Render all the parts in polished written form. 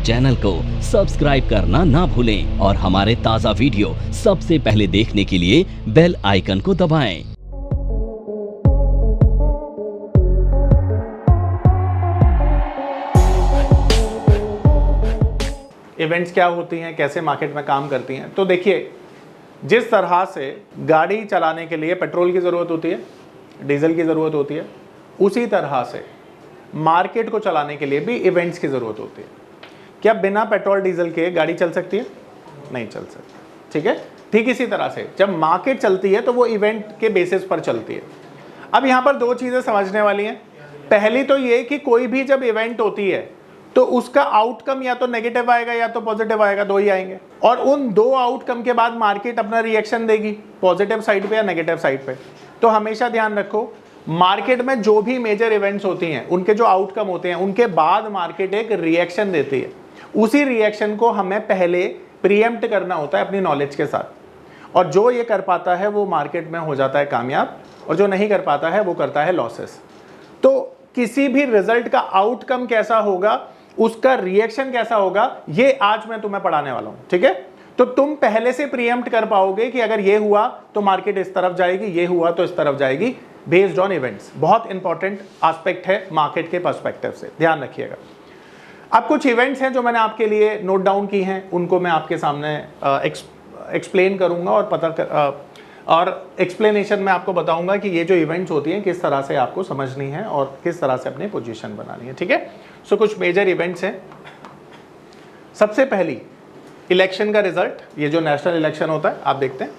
Channel को subscribe करना ना भूलें और हमारे ताज़ा वीडियो सबसे पहले देखने के लिए बेल आइकन को दबाएं। इवेंट्स क्या होती हैं, कैसे मार्केट में काम करती हैं। तो देखिए, जिस तरह से गाड़ी चलाने के लिए पेट्रोल की ज़रूरत होती है, डीजल की ज़रूरत होती है, उसी तरह से मार्केट को चलाने के लिए भी इवेंट्स की ज़रूरत होती है। क्या बिना पेट्रोल डीजल के गाड़ी चल सकती है? नहीं चल सकती। ठीक है, ठीक इसी तरह से जब मार्केट चलती है तो वो इवेंट के बेसिस पर चलती है। अब यहाँ पर दो चीज़ें समझने वाली हैं। पहली तो ये कि कोई भी जब इवेंट होती है तो उसका आउटकम या तो नेगेटिव आएगा या तो पॉजिटिव आएगा, दो ही आएंगे। और उन दो आउटकम के बाद मार्केट अपना रिएक्शन देगी, पॉजिटिव साइड पे या नेगेटिव साइड पे। तो हमेशा ध्यान रखो, मार्केट में जो भी मेजर इवेंट्स होती हैं उनके जो आउटकम होते हैं उनके बाद मार्केट एक रिएक्शन देती है। उसी रिएक्शन को हमें पहले प्रीएम्प्ट करना होता है अपनी नॉलेज के साथ, और जो ये कर पाता है वो मार्केट में हो जाता है कामयाब, और जो नहीं कर पाता है वो करता है लॉसेस। तो किसी भी रिजल्ट का आउटकम कैसा होगा, उसका रिएक्शन कैसा होगा, ये आज मैं तुम्हें पढ़ाने वाला हूं। ठीक है, तो तुम पहले से प्रीएम्प्ट कर पाओगे कि अगर ये हुआ तो मार्केट इस तरफ जाएगी, ये हुआ तो इस तरफ जाएगी, बेस्ड ऑन इवेंट्स। बहुत इंपॉर्टेंट एस्पेक्ट है मार्केट के पर्सपेक्टिव से, ध्यान रखिएगा। अब कुछ इवेंट्स हैं जो मैंने आपके लिए नोट डाउन की हैं, उनको मैं आपके सामने एक्सप्लेन करूंगा और एक्सप्लेनेशन में आपको बताऊंगा कि ये जो इवेंट्स होती हैं किस तरह से आपको समझनी है और किस तरह से अपनी पोजीशन बनानी है। ठीक है, सो कुछ मेजर इवेंट्स हैं। सबसे पहली, इलेक्शन का रिजल्ट। ये जो नेशनल इलेक्शन होता है, आप देखते हैं,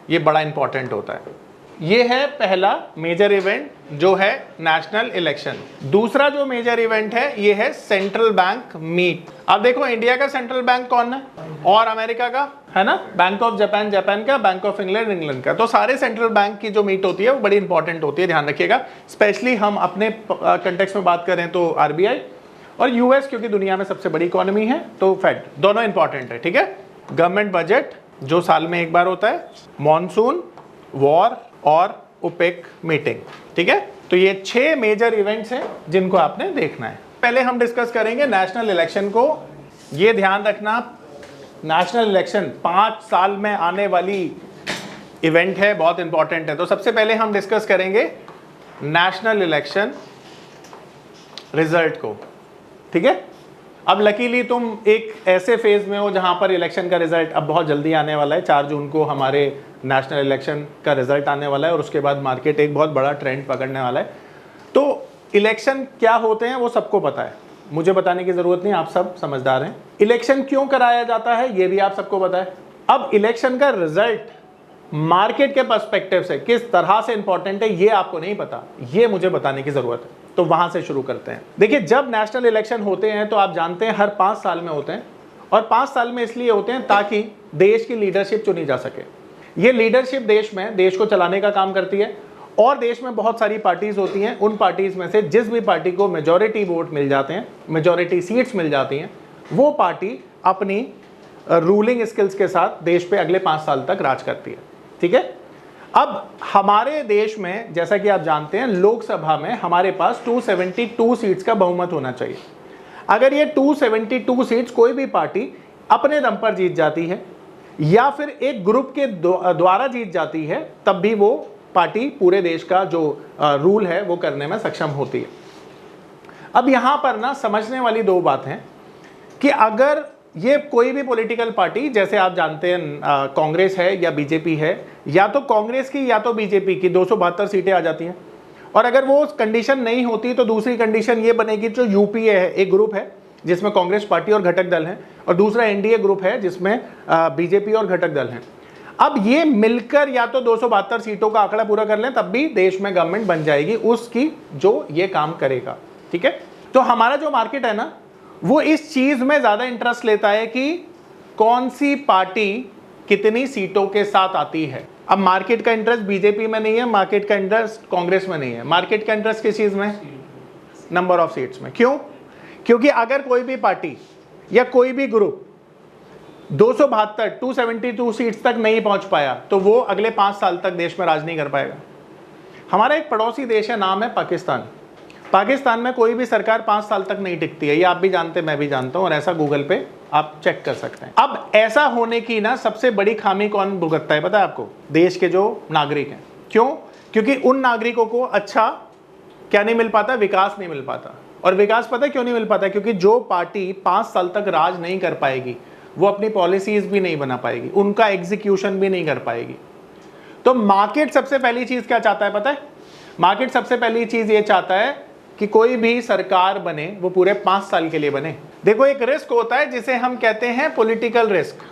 ये बड़ा इंपॉर्टेंट होता है। ये है पहला मेजर इवेंट जो है नेशनल इलेक्शन। दूसरा जो मेजर इवेंट है ये है सेंट्रल बैंक मीट। अब देखो, इंडिया का सेंट्रल बैंक कौन है और अमेरिका का है ना, बैंक ऑफ जापान जापान का, बैंक ऑफ इंग्लैंड इंग्लैंड का। तो सारे सेंट्रल बैंक की जो मीट होती है वो बड़ी इंपॉर्टेंट होती है, ध्यान रखिएगा। स्पेशली हम अपने कंटेक्स्ट में बात करें तो आरबीआई, और यूएस क्योंकि दुनिया में सबसे बड़ी इकोनॉमी है तो फेड, दोनों इंपॉर्टेंट है। ठीक है, गवर्नमेंट बजट जो साल में एक बार होता है, मॉनसून, वॉर और ओपेक मीटिंग। ठीक है, तो ये 6 मेजर इवेंट्स हैं जिनको आपने देखना है। पहले हम डिस्कस करेंगे नेशनल इलेक्शन को। ये ध्यान रखना, नेशनल इलेक्शन 5 साल में आने वाली इवेंट है, बहुत इंपॉर्टेंट है। तो सबसे पहले हम डिस्कस करेंगे नेशनल इलेक्शन रिजल्ट को। ठीक है, अब लकीली तुम एक ऐसे फेज में हो जहां पर इलेक्शन का रिजल्ट अब बहुत जल्दी आने वाला है। 4 जून को हमारे नेशनल इलेक्शन का रिजल्ट आने वाला है और उसके बाद मार्केट एक बहुत बड़ा ट्रेंड पकड़ने वाला है। तो इलेक्शन क्या होते हैं वो सबको पता है, मुझे बताने की जरूरत नहीं, आप सब समझदार हैं। इलेक्शन क्यों कराया जाता है ये भी आप सबको पता है। अब इलेक्शन का रिजल्ट मार्केट के पर्सपेक्टिव से किस तरह से इंपॉर्टेंट है ये आपको नहीं पता, ये मुझे बताने की जरूरत है। तो वहां से शुरू करते हैं। देखिए, जब नेशनल इलेक्शन होते हैं तो आप जानते हैं हर 5 साल में होते हैं, और 5 साल में इसलिए होते हैं ताकि देश की लीडरशिप चुनी जा सके। ये लीडरशिप देश में देश को चलाने का काम करती है, और देश में बहुत सारी पार्टीज होती हैं। उन पार्टीज में से जिस भी पार्टी को मेजॉरिटी वोट मिल जाते हैं, मेजॉरिटी सीट्स मिल जाती हैं, वो पार्टी अपनी रूलिंग स्किल्स के साथ देश पे अगले 5 साल तक राज करती है। ठीक है, अब हमारे देश में जैसा कि आप जानते हैं, लोकसभा में हमारे पास 272 सीट्स का बहुमत होना चाहिए। अगर ये 272 सीट्स कोई भी पार्टी अपने दम पर जीत जाती है या फिर एक ग्रुप के द्वारा जीत जाती है, तब भी वो पार्टी पूरे देश का जो रूल है वो करने में सक्षम होती है। अब यहां पर ना समझने वाली 2 बात हैं कि अगर ये कोई भी पॉलिटिकल पार्टी, जैसे आप जानते हैं कांग्रेस है या बीजेपी है, या तो कांग्रेस की या तो बीजेपी की 272 सीटें आ जाती हैं, और अगर वो कंडीशन नहीं होती तो दूसरी कंडीशन ये बनेगी, जो यूपीए है, एक ग्रुप है जिसमें कांग्रेस पार्टी और घटक दल हैं, और दूसरा एनडीए ग्रुप है जिसमें बीजेपी और घटक दल हैं। अब ये मिलकर या तो 272 सीटों का आंकड़ा पूरा कर लें तब भी देश में गवर्नमेंट बन जाएगी उसकी जो ये काम करेगा। ठीक है, तो हमारा जो मार्केट है ना, वो इस चीज में ज्यादा इंटरेस्ट लेता है कि कौन सी पार्टी कितनी सीटों के साथ आती है। अब मार्केट का इंटरेस्ट बीजेपी में नहीं है, मार्केट का इंटरेस्ट कांग्रेस में नहीं है, मार्केट का इंटरेस्ट किस चीज में? नंबर ऑफ सीट्स में। क्यों? क्योंकि अगर कोई भी पार्टी या कोई भी ग्रुप 272 सीट्स तक नहीं पहुंच पाया तो वो अगले 5 साल तक देश में राज नहीं कर पाएगा। हमारा एक पड़ोसी देश है, नाम है पाकिस्तान। पाकिस्तान में कोई भी सरकार 5 साल तक नहीं टिकती है, ये आप भी जानते हैं, मैं भी जानता हूं, और ऐसा गूगल पे आप चेक कर सकते हैं। अब ऐसा होने की ना सबसे बड़ी खामी कौन भुगतता है पता है आपको? देश के जो नागरिक हैं। क्यों? क्योंकि उन नागरिकों को अच्छा क्या नहीं मिल पाता? विकास नहीं मिल पाता। और विकास पता है क्यों नहीं मिल पाता? क्योंकि जो पार्टी 5 साल तक राज नहीं कर पाएगी वो अपनी पॉलिसीज भी नहीं बना पाएगी, उनका एग्जीक्यूशन भी नहीं कर पाएगी। तो मार्केट सबसे पहली चीज क्या चाहता है पता है? मार्केट सबसे पहली चीज ये चाहता है कि कोई भी सरकार बने वो पूरे 5 साल के लिए बने। देखो एक रिस्क होता है जिसे हम कहते हैं पॉलिटिकल रिस्क।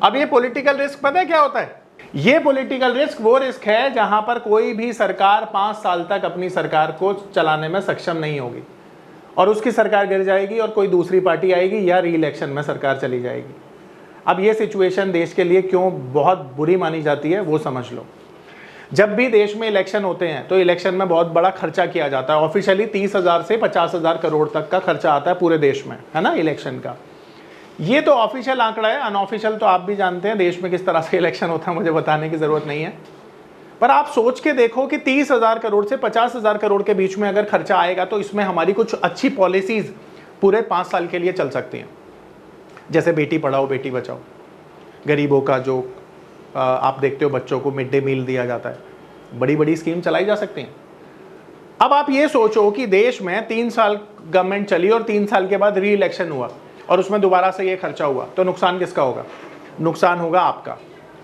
अब ये पॉलिटिकल रिस्क पता है क्या होता है? ये पॉलिटिकल रिस्क वो रिस्क है जहां पर कोई भी सरकार 5 साल तक अपनी सरकार को चलाने में सक्षम नहीं होगी और उसकी सरकार गिर जाएगी और कोई दूसरी पार्टी आएगी या री इलेक्शन में सरकार चली जाएगी। अब ये सिचुएशन देश के लिए क्यों बहुत बुरी मानी जाती है वो समझ लो। जब भी देश में इलेक्शन होते हैं तो इलेक्शन में बहुत बड़ा खर्चा किया जाता है। ऑफिशियली 30,000 से 50,000 करोड़ तक का खर्चा आता है पूरे देश में, है ना, इलेक्शन का। ये तो ऑफिशियल आंकड़ा है, अनऑफिशियल तो आप भी जानते हैं देश में किस तरह से इलेक्शन होता है, मुझे बताने की जरूरत नहीं है। पर आप सोच के देखो कि 30,000 करोड़ से 50,000 करोड़ के बीच में अगर खर्चा आएगा तो इसमें हमारी कुछ अच्छी पॉलिसीज पूरे 5 साल के लिए चल सकती हैं। जैसे बेटी पढ़ाओ बेटी बचाओ, गरीबों का जो आप देखते हो बच्चों को मिड डे मील दिया जाता है, बड़ी बड़ी स्कीम चलाई जा सकती हैं। अब आप ये सोचो कि देश में 3 साल गवर्नमेंट चली और 3 साल के बाद री इलेक्शन हुआ और उसमें दोबारा से ये खर्चा हुआ, तो नुकसान किसका होगा? नुकसान होगा आपका।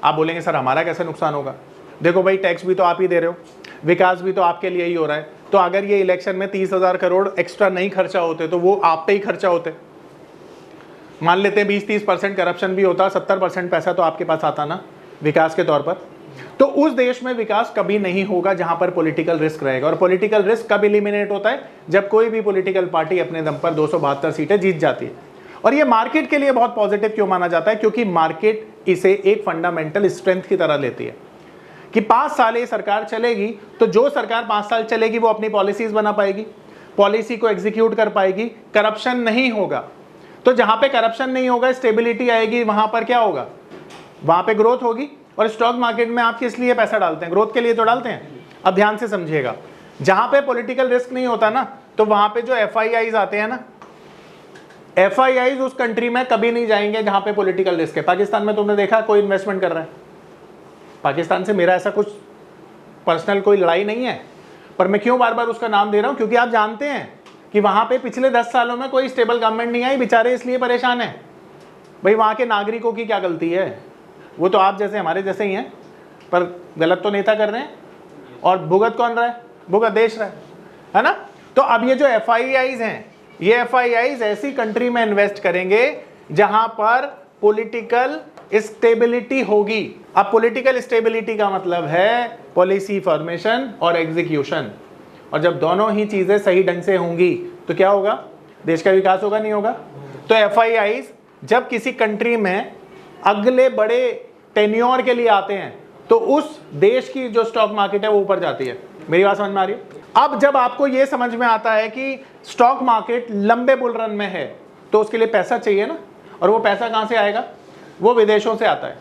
आप बोलेंगे सर हमारा कैसे नुकसान होगा? देखो भाई, टैक्स भी तो आप ही दे रहे हो, विकास भी तो आपके लिए ही हो रहा है। तो अगर ये इलेक्शन में 30,000 करोड़ एक्स्ट्रा नहीं खर्चा होते तो वो आप पे ही खर्चा होते। मान लेते 20-30% करप्शन भी होता, 70% पैसा तो आपके पास आता ना विकास के तौर पर। तो उस देश में विकास कभी नहीं होगा जहां पर पॉलिटिकल रिस्क रहेगा। और पॉलिटिकल रिस्क कब एलिमिनेट होता है? जब कोई भी पॉलिटिकल पार्टी अपने दम पर 272 सीटें जीत जाती है। और ये मार्केट के लिए बहुत पॉजिटिव क्यों माना जाता है? क्योंकि मार्केट इसे एक फंडामेंटल स्ट्रेंथ की तरह लेती है कि 5 साल ये सरकार चलेगी तो जो सरकार 5 साल चलेगी वो अपनी पॉलिसीज बना पाएगी, पॉलिसी को एग्जीक्यूट कर पाएगी, करप्शन नहीं होगा। तो जहां पे करप्शन नहीं होगा, स्टेबिलिटी आएगी, वहां पर क्या होगा? वहां पे ग्रोथ होगी। और स्टॉक मार्केट में आप किस लिए पैसा डालते हैं? ग्रोथ के लिए तो डालते हैं। अब ध्यान से समझिएगा, जहां पे पॉलिटिकल रिस्क नहीं होता ना, तो वहां पे जो FIIs आते हैं ना, FIIs उस कंट्री में कभी नहीं जाएंगे जहां पे पॉलिटिकल रिस्क है। पाकिस्तान में तुमने देखा कोई इन्वेस्टमेंट कर रहा है? पाकिस्तान से मेरा ऐसा कुछ पर्सनल कोई लड़ाई नहीं है, पर मैं क्यों बार बार उसका नाम दे रहा हूं? क्योंकि आप जानते हैं कि वहां पे पिछले 10 सालों में कोई स्टेबल गवर्नमेंट नहीं आई, बेचारे इसलिए परेशान है। भाई वहां के नागरिकों की क्या गलती है? वो तो आप जैसे हमारे जैसे ही हैं, पर गलत तो नेता कर रहे हैं। और भुगत कौन रहा है? भुगत देश रहा है ना? तो अब ये जो FIIs हैं, ये FIIs ऐसी कंट्री में इन्वेस्ट करेंगे जहां पर पॉलिटिकल स्टेबिलिटी होगी। अब पॉलिटिकल स्टेबिलिटी का मतलब है पॉलिसी फॉर्मेशन और एग्जीक्यूशन। और जब दोनों ही चीजें सही ढंग से होंगी तो क्या होगा? देश का विकास होगा, नहीं होगा? तो FIIs जब किसी कंट्री में अगले बड़े टेन्योर के लिए आते हैं तो उस देश की जो स्टॉक मार्केट है वो ऊपर जाती है। मेरी बात समझ में आ रही है? अब जब आपको ये समझ में आता है कि स्टॉक मार्केट लंबे बुल रन में है तो उसके लिए पैसा चाहिए ना, और वो पैसा कहां से आएगा? वो विदेशों से आता है।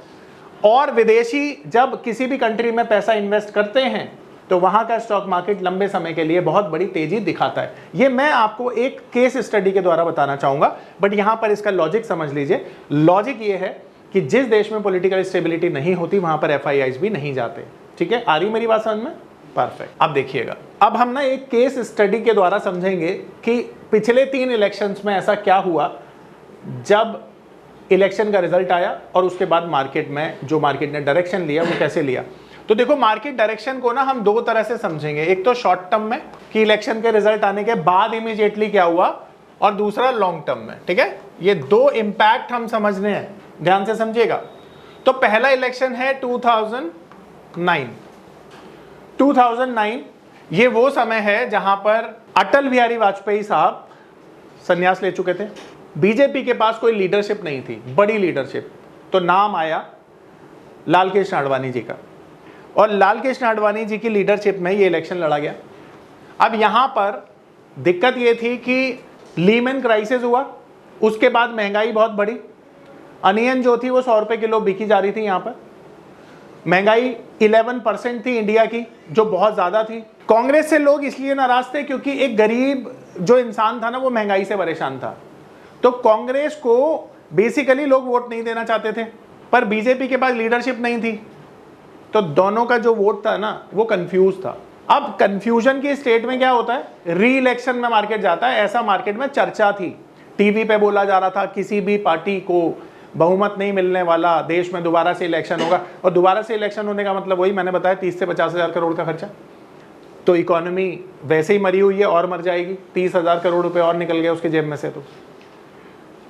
और विदेशी जब किसी भी कंट्री में पैसा इन्वेस्ट करते हैं तो वहां का स्टॉक मार्केट लंबे समय के लिए बहुत बड़ी तेजी दिखाता है। ये मैं आपको एक केस स्टडी के द्वारा बताना चाहूंगा, बट यहां पर इसका लॉजिक समझ लीजिए। लॉजिक ये है कि जिस देश में पॉलिटिकल स्टेबिलिटी नहीं होती वहां पर FIIs भी नहीं जाते। ठीक है, आ रही मेरी बात समझ में? परफेक्ट। अब देखिएगा, अब हम ना एक केस स्टडी के द्वारा समझेंगे कि पिछले 3 इलेक्शंस में ऐसा क्या हुआ जब इलेक्शन का रिजल्ट आया और उसके बाद मार्केट में जो मार्केट ने डायरेक्शन लिया वो कैसे लिया। तो देखो, मार्केट डायरेक्शन को ना हम 2 तरह से समझेंगे। एक तो शॉर्ट टर्म में कि इलेक्शन के रिजल्ट आने के बाद इमीडिएटली क्या हुआ, और दूसरा लॉन्ग टर्म में। ठीक है, ये 2 इंपैक्ट हम समझने हैं, ध्यान से समझिएगा। तो पहला इलेक्शन है 2009। ये वो समय है जहां पर अटल बिहारी वाजपेयी साहब संन्यास ले चुके थे। बीजेपी के पास कोई लीडरशिप नहीं थी, बड़ी लीडरशिप। तो नाम आया लाल कृष्ण आडवाणी जी का, और लाल कृष्ण आडवाणी जी की लीडरशिप में ये इलेक्शन लड़ा गया। अब यहां पर दिक्कत ये थी कि लीमन क्राइसिस हुआ, उसके बाद महंगाई बहुत बढ़ी, अनियन जो थी वो 100 रुपए किलो बिकी जा रही थी यहाँ पर। महंगाई 11% थी इंडिया की, जो बहुत ज़्यादा थी। कांग्रेस से लोग इसलिए नाराज थे क्योंकि एक गरीब जो इंसान था ना, वो महंगाई से परेशान था। तो कांग्रेस को बेसिकली लोग वोट नहीं देना चाहते थे, पर बीजेपी के पास लीडरशिप नहीं थी, तो दोनों का जो वोट था ना, वो कंफ्यूज था। अब कंफ्यूजन की स्टेट में क्या होता है, री इलेक्शन में मार्केट जाता है। ऐसा मार्केट में चर्चा थी, टीवी पे बोला जा रहा था किसी भी पार्टी को बहुमत नहीं मिलने वाला, देश में दोबारा से इलेक्शन होगा। और दोबारा से इलेक्शन होने का मतलब वही मैंने बताया, 30 से 50 हज़ार करोड़ का खर्चा। तो इकोनॉमी वैसे ही मरी हुई है और मर जाएगी, 30,000 करोड़ रुपए और निकल गए उसके जेब में से। तो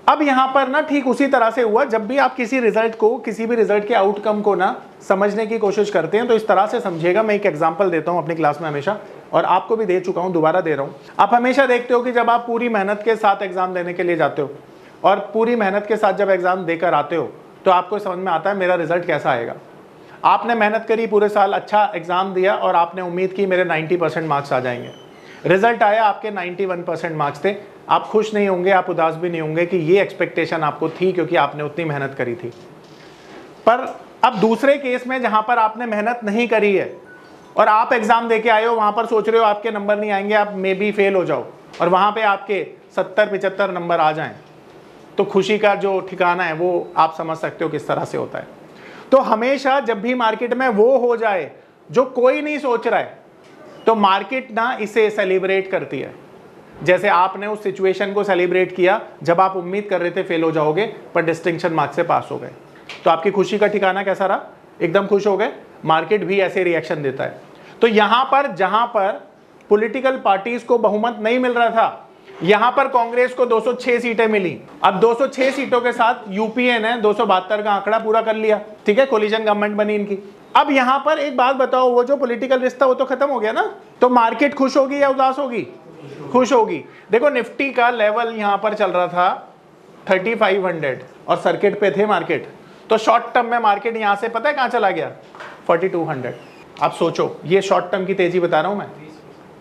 अब यहां पर ना ठीक उसी तरह से हुआ। जब भी आप किसी रिजल्ट को, किसी भी रिजल्ट के आउटकम को ना समझने की कोशिश करते हैं, तो इस तरह से समझिएगा। मैं एक एग्जांपल देता हूं अपनी क्लास में हमेशा, और आपको भी दे चुका हूं, दोबारा दे रहा हूं। आप हमेशा देखते हो कि जब आप पूरी मेहनत के साथ एग्जाम देने के लिए जाते हो और पूरी मेहनत के साथ जब एग्जाम देकर आते हो, तो आपको समझ में आता है मेरा रिजल्ट कैसा आएगा। आपने मेहनत करी पूरे साल, अच्छा एग्जाम दिया और आपने उम्मीद की मेरे 90% मार्क्स आ जाएंगे। रिजल्ट आया, आपके 91% मार्क्स थे। आप खुश नहीं होंगे, आप उदास भी नहीं होंगे कि ये एक्सपेक्टेशन आपको थी, क्योंकि आपने उतनी मेहनत करी थी। पर अब दूसरे केस में जहां पर आपने मेहनत नहीं करी है और आप एग्जाम देके आए हो, वहां पर सोच रहे हो आपके नंबर नहीं आएंगे, आप मे बी फेल हो जाओ, और वहां पे आपके 70-75 नंबर आ जाएं, तो खुशी का जो ठिकाना है वो आप समझ सकते हो किस तरह से होता है। तो हमेशा जब भी मार्केट में वो हो जाए जो कोई नहीं सोच रहा है, तो मार्केट ना इसे सेलिब्रेट करती है। जैसे आपने उस सिचुएशन को सेलिब्रेट किया जब आप उम्मीद कर रहे थे फेल हो जाओगे, पर डिस्टिंक्शन मार्क्स से पास हो गए, तो आपकी खुशी का ठिकाना कैसा रहा, एकदम खुश हो गए। मार्केट भी ऐसे रिएक्शन देता है। तो यहां पर जहां पर पॉलिटिकल पार्टीज को बहुमत नहीं मिल रहा था, यहां पर कांग्रेस को 206 सीटें मिली। अब 206 सीटों के साथ यूपीए ने 272 का आंकड़ा पूरा कर लिया, ठीक है, कोलिजन गवर्नमेंट बनी इनकी। अब यहां पर एक बात बताओ, वो जो पॉलिटिकल रिश्ता वो तो खत्म हो गया ना, तो मार्केट खुश होगी या उदास होगी? खुश होगी। देखो निफ्टी का लेवल यहां पर चल रहा था 3500 और सर्किट पे थे मार्केट, तो शॉर्ट टर्म में मार्केट यहां से पता है कहां चला गया, 4200। आप सोचो, ये शॉर्ट टर्म की तेजी बता रहा हूं मैं।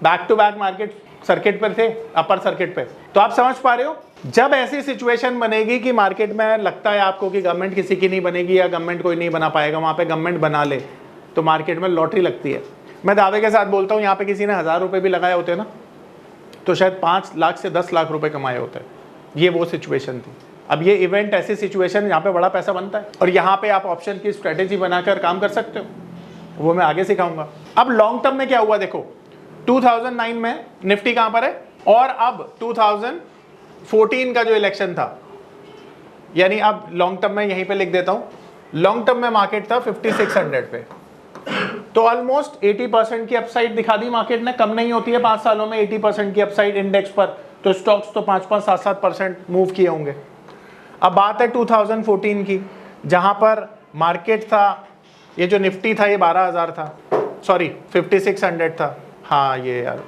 Back to back market circuit पर थे, अपर सर्किट पे। तो आप समझ पा रहे हो, जब ऐसी सिचुएशन बनेगी कि मार्केट में लगता है आपको कि गवर्नमेंट किसी की नहीं बनेगी या गवर्नमेंट कोई नहीं बना पाएगा, वहां पे गवर्नमेंट बना ले, तो मार्केट में लॉटरी लगती है। मैं दावे के साथ बोलता हूं, यहाँ पे किसी ने 1000 रुपए भी लगाए होते ना, तो शायद 5 लाख से 10 लाख रुपए कमाए होते। ये वो सिचुएशन थी। अब ये इवेंट, ऐसी सिचुएशन, यहाँ पे बड़ा पैसा बनता है, और यहाँ पे आप ऑप्शन की स्ट्रेटेजी बनाकर काम कर सकते हो, वो मैं आगे सिखाऊंगा। अब लॉन्ग टर्म में क्या हुआ देखो, 2009 में निफ्टी कहां पर है, और अब 2014 का जो इलेक्शन था, यानी अब लॉन्ग टर्म में यहीं पे लिख देता हूं, लॉन्ग टर्म में मार्केट था 5600 पे। तो ऑलमोस्ट 80% की अपसाइड दिखा दी मार्केट ने। कम नहीं होती है 5 सालों में 80% की अपसाइड इंडेक्स पर, तो स्टॉक्स तो 5-5, 7-7% मूव किए होंगे। अब बात है 2014 की, जहां पर मार्केट था, ये जो निफ्टी था ये 12,000 था, सॉरी 5600 था, हाँ ये यार,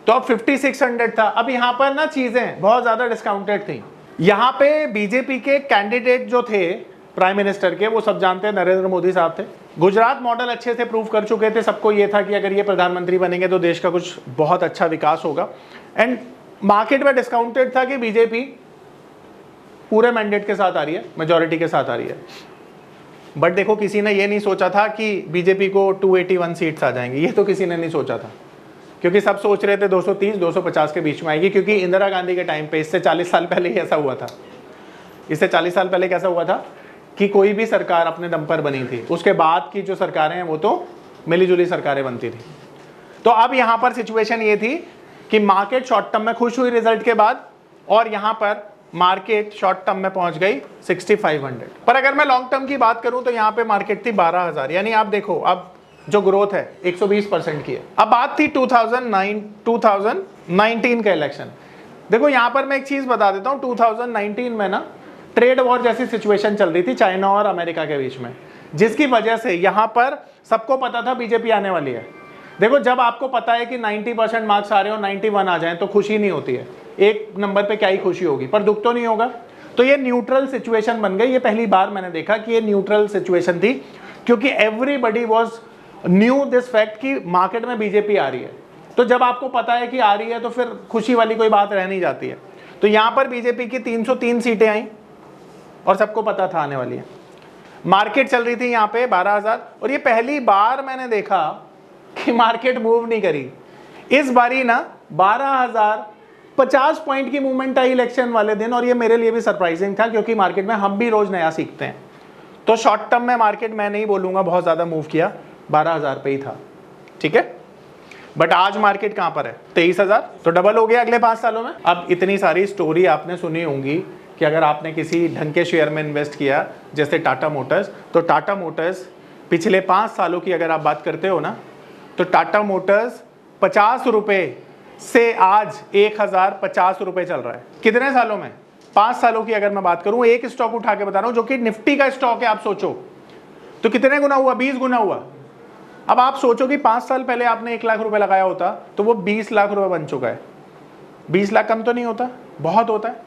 तो अब 5600 था। अब यहाँ पर ना चीजें बहुत ज्यादा डिस्काउंटेड थी। यहाँ पे बीजेपी के कैंडिडेट जो थे प्राइम मिनिस्टर के, वो सब जानते हैं, नरेंद्र मोदी साहब थे। गुजरात मॉडल अच्छे से प्रूव कर चुके थे, सबको ये था कि अगर ये प्रधानमंत्री बनेंगे तो देश का कुछ बहुत अच्छा विकास होगा। एंड मार्केट में डिस्काउंटेड था कि बीजेपी पूरे मैंडेट के साथ आ रही है, मेजोरिटी के साथ आ रही है। बट देखो, किसी ने ये नहीं सोचा था कि बीजेपी को 281 सीट्स आ जाएंगी, ये तो किसी ने नहीं सोचा था, क्योंकि सब सोच रहे थे 230-250 के बीच में आएगी, क्योंकि इंदिरा गांधी के टाइम पे, इससे 40 साल पहले ही ऐसा हुआ था। इससे 40 साल पहले कैसा हुआ था कि कोई भी सरकार अपने दम पर बनी थी, उसके बाद की जो सरकारें हैं वो तो मिलीजुली सरकारें बनती थी। तो अब यहाँ पर सिचुएशन ये थी कि मार्केट शॉर्ट टर्म में खुश हुई रिजल्ट के बाद, और यहाँ पर मार्केट शॉर्ट टर्म में पहुंच गई 6500। पर अगर मैं लॉन्ग टर्म की बात करूं तो यहाँ पे मार्केट थी 12,000। यानी आप देखो, अब जो ग्रोथ है 120% की है। अब बात थी 2019 का इलेक्शन। देखो यहाँ पर मैं एक चीज बता देता हूँ, 2019 में ना ट्रेड वॉर जैसी सिचुएशन चल रही थी चाइना और अमेरिका के बीच में, जिसकी वजह से यहाँ पर सबको पता था बीजेपी आने वाली है। देखो, जब आपको पता है कि 90% मार्क्स आ रहे हो, 91 आ जाए तो खुशी नहीं होती है, एक नंबर पे क्या ही खुशी होगी, पर दुख तो नहीं होगा। तो ये न्यूट्रल सिचुएशन बन गई। ये पहली बार मैंने देखा कि ये न्यूट्रल सिचुएशन थी, क्योंकि everybody was new this fact कि मार्केट में बीजेपी आ रही है। तो जब आपको पता है कि आ रही है तो फिर खुशी वाली कोई बात रह नहीं जाती है। तो यहाँ पर बीजेपी की 303 सीटें आई और सबको पता था आने वाली है। मार्केट चल रही थी यहाँ पे 12,000 और ये पहली बार मैंने देखा कि मार्केट मूव नहीं करी। इस बारी ना 12,050 पॉइंट की मूवमेंट आई इलेक्शन वाले दिन, और ये मेरे लिए भी सरप्राइजिंग था क्योंकि मार्केट में हम भी रोज नया सीखते हैं। तो शॉर्ट टर्म में मार्केट मैं नहीं बोलूंगा बहुत ज्यादा मूव किया, 12,000 पे ही था, ठीक है। बट आज मार्केट कहां पर है? 23,000, तो डबल हो गया अगले 5 सालों में। अब इतनी सारी स्टोरी आपने सुनी होंगी कि अगर आपने किसी ढंग के शेयर में इन्वेस्ट किया जैसे टाटा मोटर्स, तो टाटा मोटर्स पिछले 5 सालों की अगर आप बात करते हो ना, तो टाटा मोटर्स 50 रुपए से आज 1,050 रुपए चल रहा है। कितने सालों में? 5 सालों की अगर मैं बात करूं, एक स्टॉक उठा के बता रहा हूं जो कि निफ्टी का स्टॉक है, आप सोचो तो कितने गुना हुआ? 20 गुना हुआ। अब आप सोचो कि 5 साल पहले आपने 1 लाख रुपए लगाया होता तो वो 20 लाख रुपए बन चुका है। 20 लाख कम तो नहीं होता, बहुत होता है।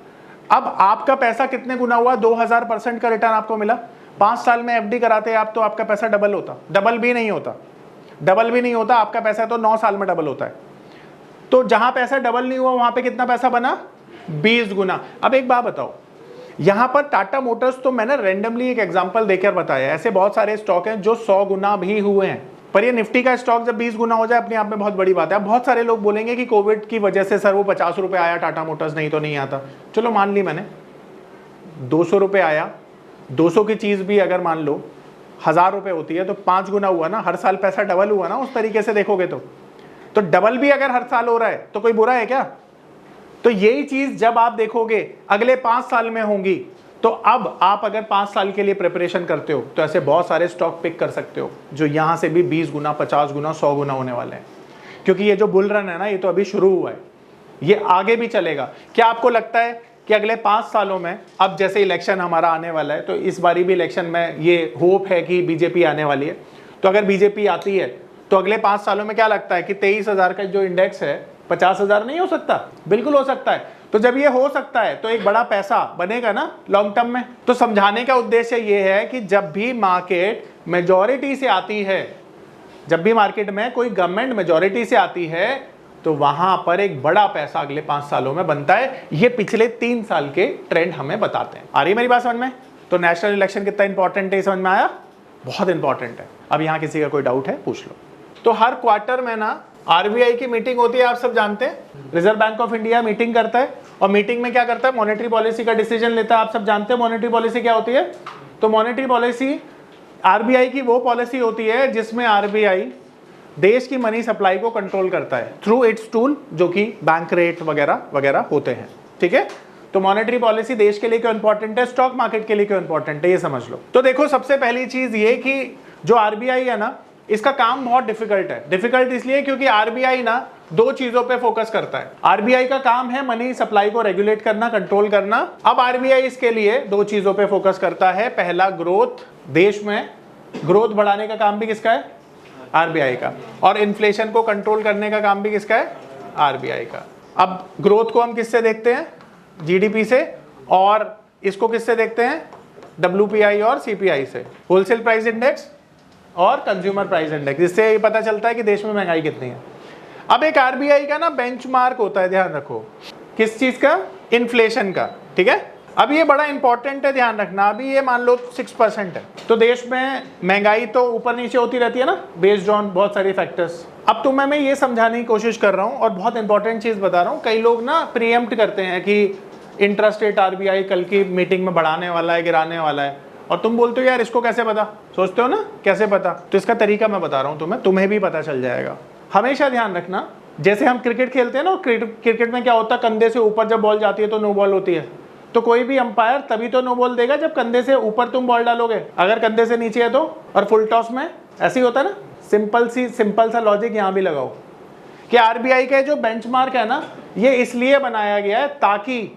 अब आपका पैसा कितने गुना हुआ? 2000% का रिटर्न आपको मिला। 5 साल में एफडी कराते आप तो आपका पैसा डबल होता, डबल भी नहीं होता, डबल भी नहीं होता, आपका पैसा तो 9 साल में डबल होता है। तो जहां पैसा डबल नहीं हुआ वहां पे कितना पैसा बना? 20 गुना। अब एक बात बताओ, यहां पर टाटा मोटर्स तो मैंने रैंडमली एक एग्जांपल देकर बताया, ऐसे बहुत सारे स्टॉक हैं जो 100 गुना भी हुए हैं, पर ये निफ्टी का स्टॉक जब 20 गुना हो जाए अपने आप में बहुत बड़ी बात है। अब बहुत सारे लोग बोलेंगे कि कोविड की वजह से सर वो 50 रुपए आया टाटा मोटर्स, नहीं तो नहीं आता। चलो मान ली मैंने, 200 रुपए आया, 200 की चीज भी अगर मान लो 1000 रुपए होती है तो 5 गुना हुआ ना, हर साल पैसा डबल हुआ ना। उस तरीके से देखोगे तो डबल भी अगर हर साल हो रहा है तो कोई बुरा है क्या? तो यही चीज जब आप देखोगे अगले 5 साल में होंगी, तो अब आप अगर 5 साल के लिए प्रिपरेशन करते हो तो ऐसे बहुत सारे स्टॉक पिक कर सकते हो जो यहां से भी 20 गुना, 50 गुना, 100 गुना होने वाले हैं। क्योंकि ये जो बुल रन है ना, ये तो अभी शुरू हुआ है, ये आगे भी चलेगा। क्या आपको लगता है कि अगले 5 सालों में, अब जैसे इलेक्शन हमारा आने वाला है, तो इस बारी भी इलेक्शन में ये होप है कि बीजेपी आने वाली है, तो अगर बीजेपी आती है तो अगले 5 सालों में क्या लगता है कि 23,000 का जो इंडेक्स है 50,000 नहीं हो सकता? बिल्कुल हो सकता है। तो जब ये हो सकता है तो एक बड़ा पैसा बनेगा ना लॉन्ग टर्म में। तो समझाने का उद्देश्य ये है कि जब भी मार्केट मेजॉरिटी से आती है, जब भी मार्केट में कोई गवर्नमेंट मेजॉरिटी से आती है, तो वहां पर एक बड़ा पैसा अगले 5 सालों में बनता है। ये पिछले 3 साल के ट्रेंड हमें बताते हैं। आ रही मेरी बात समझ में? तो नेशनल इलेक्शन कितना इंपॉर्टेंट है, समझ में आया? बहुत इंपॉर्टेंट है। अब यहां किसी का कोई डाउट है पूछ लो। तो हर क्वार्टर में ना आरबीआई की मीटिंग होती है, आप सब जानते हैं। Reserve bank of India meeting करता है और मीटिंग में क्या करता है? मॉनेटरी पॉलिसी का डिसीजन लेता है। आप सब जानते हैं मॉनेटरी पॉलिसी क्या होती है? तो मॉनेटरी पॉलिसी आरबीआई की वो पॉलिसी होती है जिसमें आरबीआई देश की मनी सप्लाई को कंट्रोल करता है थ्रू इट्स टूल, जो कि बैंक रेट वगैरह वगैरह होते हैं, ठीक है। तो मॉनेटरी पॉलिसी देश के लिए क्यों इंपॉर्टेंट है, स्टॉक मार्केट के लिए क्यों इंपॉर्टेंट है, ये समझ लो। तो देखो, सबसे पहली चीज ये कि जो आरबीआई है ना, इसका काम बहुत डिफिकल्ट है। डिफिकल्ट इसलिए क्योंकि आरबीआई ना 2 चीजों पे फोकस करता है। आरबीआई का काम है मनी सप्लाई को रेगुलेट करना, कंट्रोल करना। अब आरबीआई इसके लिए 2 चीजों पे फोकस करता है। पहला, ग्रोथ। देश में ग्रोथ बढ़ाने का काम भी किसका है? आरबीआई का। और इन्फ्लेशन को कंट्रोल करने का काम भी किसका है? आरबीआई का। अब ग्रोथ को हम किससे देखते हैं? जीडीपी से। और इसको किससे देखते हैं? डब्ल्यूपीआई और सीपीआई से, होलसेल प्राइस इंडेक्स और कंज्यूमर प्राइस इंडेक्स, जिससे ये पता चलता है कि देश में महंगाई कितनी है। अब एक आरबीआई का ना बेंचमार्क होता है, ध्यान रखो, किस चीज का? इन्फ्लेशन का, ठीक है। अब ये बड़ा इंपॉर्टेंट है, ध्यान रखना। अभी ये मान लो 6% है, तो देश में महंगाई तो ऊपर नीचे होती रहती है ना, बेस्ड ऑन बहुत सारी फैक्टर्स। अब तुम्हें मैं ये समझाने की कोशिश कर रहा हूँ और बहुत इंपॉर्टेंट चीज बता रहा हूँ। कई लोग ना प्रीएम्प्ट करते हैं कि इंटरेस्ट रेट आरबीआई कल की मीटिंग में बढ़ाने वाला है, गिराने वाला है, और तुम बोलते हो यार इसको कैसे पता? सोचते हो ना कैसे पता? तो इसका तरीका मैं बता रहा हूं तुम्हें भी पता चल जाएगा। हमेशा ध्यान रखना, जैसे हम क्रिकेट खेलते हैं ना, क्रिकेट में क्या होता है? कंधे से ऊपर जब बॉल जाती है तो नो बॉल होती है। तो कोई भी अंपायर तभी तो नो बॉल देगा जब कंधे से ऊपर तुम बॉल डालोगे। अगर कंधे से नीचे है तो, और फुल टॉस में ऐसे ही होता है ना। सिंपल सा लॉजिक यहां भी लगाओ कि आरबीआई का जो बेंचमार्क है ना, ये इसलिए बनाया गया है ताकि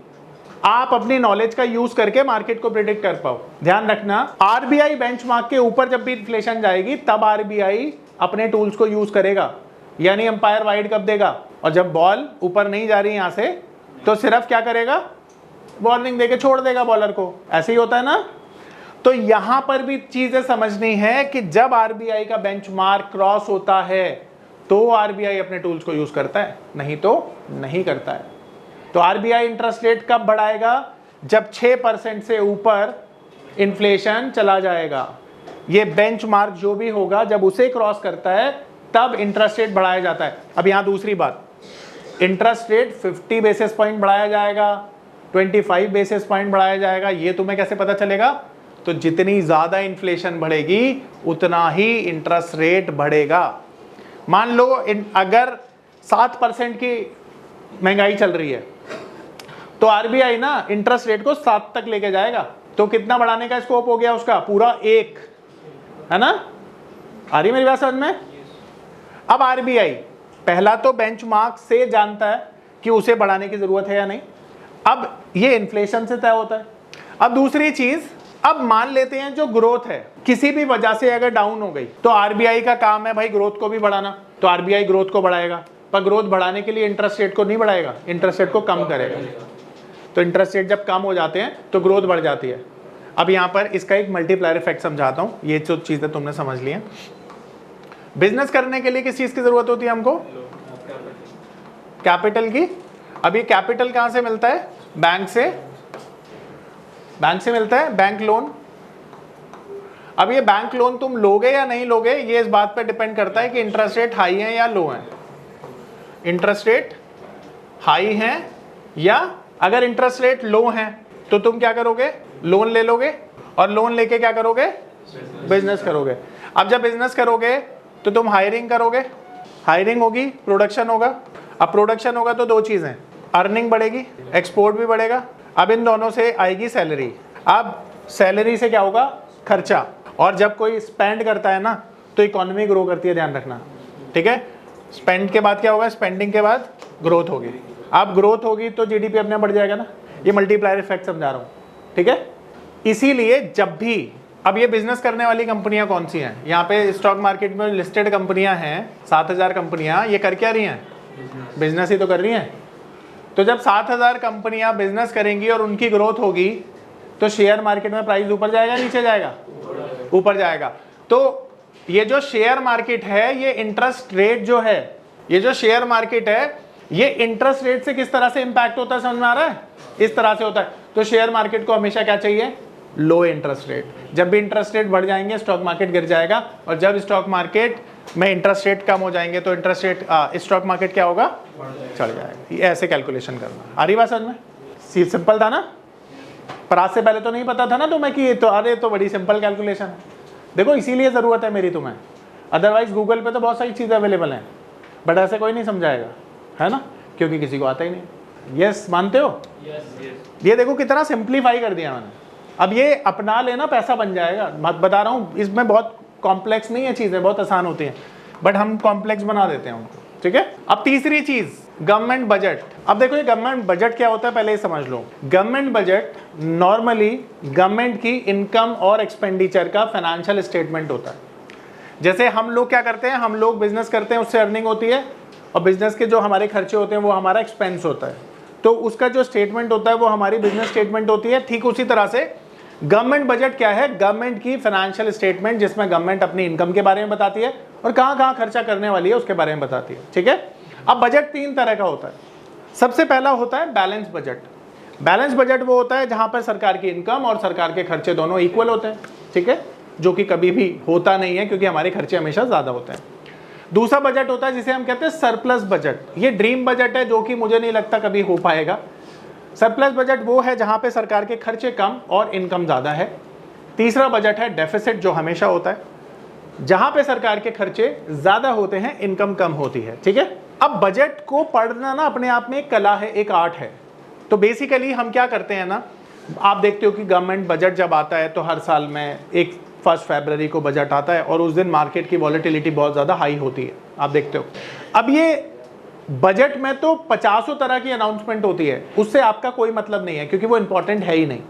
आप अपनी नॉलेज का यूज करके मार्केट को प्रेडिक्ट कर पाओ। ध्यान रखना, आरबीआई बेंचमार्क के ऊपर जब भी इन्फ्लेशन जाएगी तब आरबीआई अपने टूल्स को यूज करेगा। यानी अंपायर वाइड कब देगा, और जब बॉल ऊपर नहीं जा रही यहां से तो सिर्फ क्या करेगा? वार्निंग देके छोड़ देगा बॉलर को। ऐसे ही होता है ना। तो यहां पर भी चीजें समझनी है कि जब आरबीआई का बेंचमार्क क्रॉस होता है तो आरबीआई अपने टूल्स को यूज करता है, नहीं तो नहीं करता है। तो आरबीआई इंटरेस्ट रेट कब बढ़ाएगा? जब 6% से ऊपर इन्फ्लेशन चला जाएगा। ये बेंचमार्क जो भी होगा जब उसे क्रॉस करता है तब इंटरेस्ट रेट बढ़ाया जाता है। अब यहां दूसरी बात, इंटरेस्ट रेट 50 बेसिस पॉइंट बढ़ाया जाएगा, 25 बेसिस पॉइंट बढ़ाया जाएगा, ये तुम्हें कैसे पता चलेगा? तो जितनी ज्यादा इन्फ्लेशन बढ़ेगी उतना ही इंटरेस्ट रेट बढ़ेगा। मान लो अगर 7% की महंगाई चल रही है तो आरबीआई ना इंटरेस्ट रेट को 7 तक लेके जाएगा, तो कितना बढ़ाने का स्कोप हो गया उसका? पूरा 1, है ना? आ रही मेरी बात समझ में? अब आरबीआई पहला तो बेंचमार्क से जानता है कि उसे बढ़ाने की जरूरत है या नहीं, अब ये इन्फ्लेशन से तय होता है। अब दूसरी चीज, अब मान लेते हैं जो ग्रोथ है किसी भी वजह से अगर डाउन हो गई तो आरबीआई का काम है भाई ग्रोथ को भी बढ़ाना, तो आरबीआई ग्रोथ को बढ़ाएगा, पर ग्रोथ बढ़ाने के लिए इंटरेस्ट रेट को नहीं बढ़ाएगा, इंटरेस्ट रेट को कम करेगा। तो इंटरेस्ट रेट जब कम हो जाते हैं तो ग्रोथ बढ़ जाती है। अब यहां पर इसका एक मल्टीप्लायर इफेक्ट समझाता हूं, ये जो चीजें तुमने समझ ली हैं। बिजनेस करने के लिए किस चीज की जरूरत होती है हमको? कैपिटल की। अब ये कैपिटल कहां से मिलता है? बैंक से। बैंक से मिलता है, बैंक लोन। अब ये बैंक लोन तुम लोगे या नहीं लोगे, ये इस बात पर डिपेंड करता है कि इंटरेस्ट रेट हाई है या लो है। इंटरेस्ट रेट हाई है, या अगर इंटरेस्ट रेट लो है तो तुम क्या करोगे? लोन ले लोगे, और लोन लेके क्या करोगे? बिजनेस करोगे। अब जब बिजनेस करोगे तो तुम हायरिंग करोगे, हायरिंग होगी, प्रोडक्शन होगा। अब प्रोडक्शन होगा तो दो चीजें, अर्निंग बढ़ेगी, एक्सपोर्ट भी बढ़ेगा। अब इन दोनों से आएगी सैलरी। अब सैलरी से क्या होगा? खर्चा। और जब कोई स्पेंड करता है ना तो इकोनॉमी ग्रो करती है, ध्यान रखना, ठीक है? स्पेंड के बाद क्या होगा? स्पेंडिंग के बाद ग्रोथ होगी। अब ग्रोथ होगी तो जीडीपी अपने बढ़ जाएगा ना। ये मल्टीप्लायर इफेक्ट समझा रहा हूं, ठीक है? इसीलिए जब भी, अब ये बिजनेस करने वाली कंपनियां कौन सी हैं? यहाँ पे स्टॉक मार्केट में लिस्टेड कंपनियां हैं 7000 कंपनियां, ये कर क्या रही हैं? बिजनेस ही तो कर रही हैं। तो जब 7000 कंपनियां बिजनेस करेंगी और उनकी ग्रोथ होगी तो शेयर मार्केट में प्राइस ऊपर जाएगा नीचे जाएगा? ऊपर जाएगा। तो ये जो शेयर मार्केट है, ये इंटरेस्ट रेट जो है, ये जो शेयर मार्केट है, ये इंटरेस्ट रेट से किस तरह से इंपैक्ट होता है, समझ में आ रहा है? इस तरह से होता है। तो शेयर मार्केट को हमेशा क्या चाहिए? लो इंटरेस्ट रेट। जब भी इंटरेस्ट रेट बढ़ जाएंगे स्टॉक मार्केट गिर जाएगा, और जब स्टॉक मार्केट में इंटरेस्ट रेट कम हो जाएंगे तो इंटरेस्ट रेट स्टॉक मार्केट क्या होगा? चढ़ जाएगा। ये ऐसे कैलकुलेशन करना। आ रही बात समझ में? सिंपल था ना? पर आज से पहले तो नहीं पता था ना तुम्हें कि तो अरे तो बड़ी सिंपल कैलकुलेशन है। देखो इसीलिए ज़रूरत है मेरी तुम्हें, अदरवाइज गूगल पे तो बहुत सारी चीज़ें अवेलेबल हैं, बट ऐसे कोई नहीं समझाएगा, है ना? क्योंकि किसी को आता ही नहीं। यस, मानते हो? ये देखो कितना सिंप्लीफाई कर दिया मैंने। अब ये अपना लेना, पैसा बन जाएगा। बता रहा हूँ, इसमें बहुत कॉम्प्लेक्स नहीं है, चीज़ें बहुत आसान होती हैं, बट हम कॉम्प्लेक्स बना देते हैं उनको, ठीक है? अब तीसरी चीज़, गवर्नमेंट बजट। अब देखो ये गवर्नमेंट बजट क्या होता है पहले ये समझ लो। गवर्नमेंट बजट नॉर्मली गवर्नमेंट की इनकम और एक्सपेंडिचर का फाइनेंशियल स्टेटमेंट होता है। जैसे हम लोग क्या करते हैं, हम लोग बिजनेस करते हैं, उससे अर्निंग होती है, और बिजनेस के जो हमारे खर्चे होते हैं वो हमारा एक्सपेंस होता है, तो उसका जो स्टेटमेंट होता है वो हमारी बिजनेस स्टेटमेंट होती है। ठीक उसी तरह से गवर्नमेंट बजट क्या है? गवर्नमेंट की फाइनेंशियल स्टेटमेंट, जिसमें गवर्नमेंट अपनी इनकम के बारे में बताती है और कहाँ कहाँ खर्चा करने वाली है उसके बारे में बताती है, ठीक है? अब बजट 3 तरह का होता है। सबसे पहला होता है बैलेंस बजट। बैलेंस बजट वो होता है जहां पर सरकार की इनकम और सरकार के खर्चे दोनों इक्वल होते हैं, ठीक है? जो कि कभी भी होता नहीं है क्योंकि हमारे खर्चे हमेशा ज्यादा होते हैं। दूसरा बजट होता है जिसे हम कहते हैं सरप्लस बजट। ये ड्रीम बजट है जो कि मुझे नहीं लगता कभी हो पाएगा। सरप्लस बजट वो है जहां पे सरकार के खर्चे कम और इनकम ज्यादा है। तीसरा बजट है डेफिसिट, जो हमेशा होता है, जहां पे सरकार के खर्चे ज्यादा होते हैं, इनकम कम होती है, ठीक है? अब बजट को पढ़ना ना अपने आप में एक कला है, एक आर्ट है। तो बेसिकली हम क्या करते हैं ना, आप देखते हो कि गवर्नमेंट बजट जब आता है तो हर साल में 1 फरवरी को बजट आता है और उस दिन मार्केट की वॉलेटिलिटी बहुत ज़्यादा हाई होती है, आप देखते हो। अब ये बजट में तो 50 तरह की अनाउंसमेंट होती है, उससे आपका कोई मतलब नहीं है क्योंकि वो इंपॉर्टेंट है ही नहीं।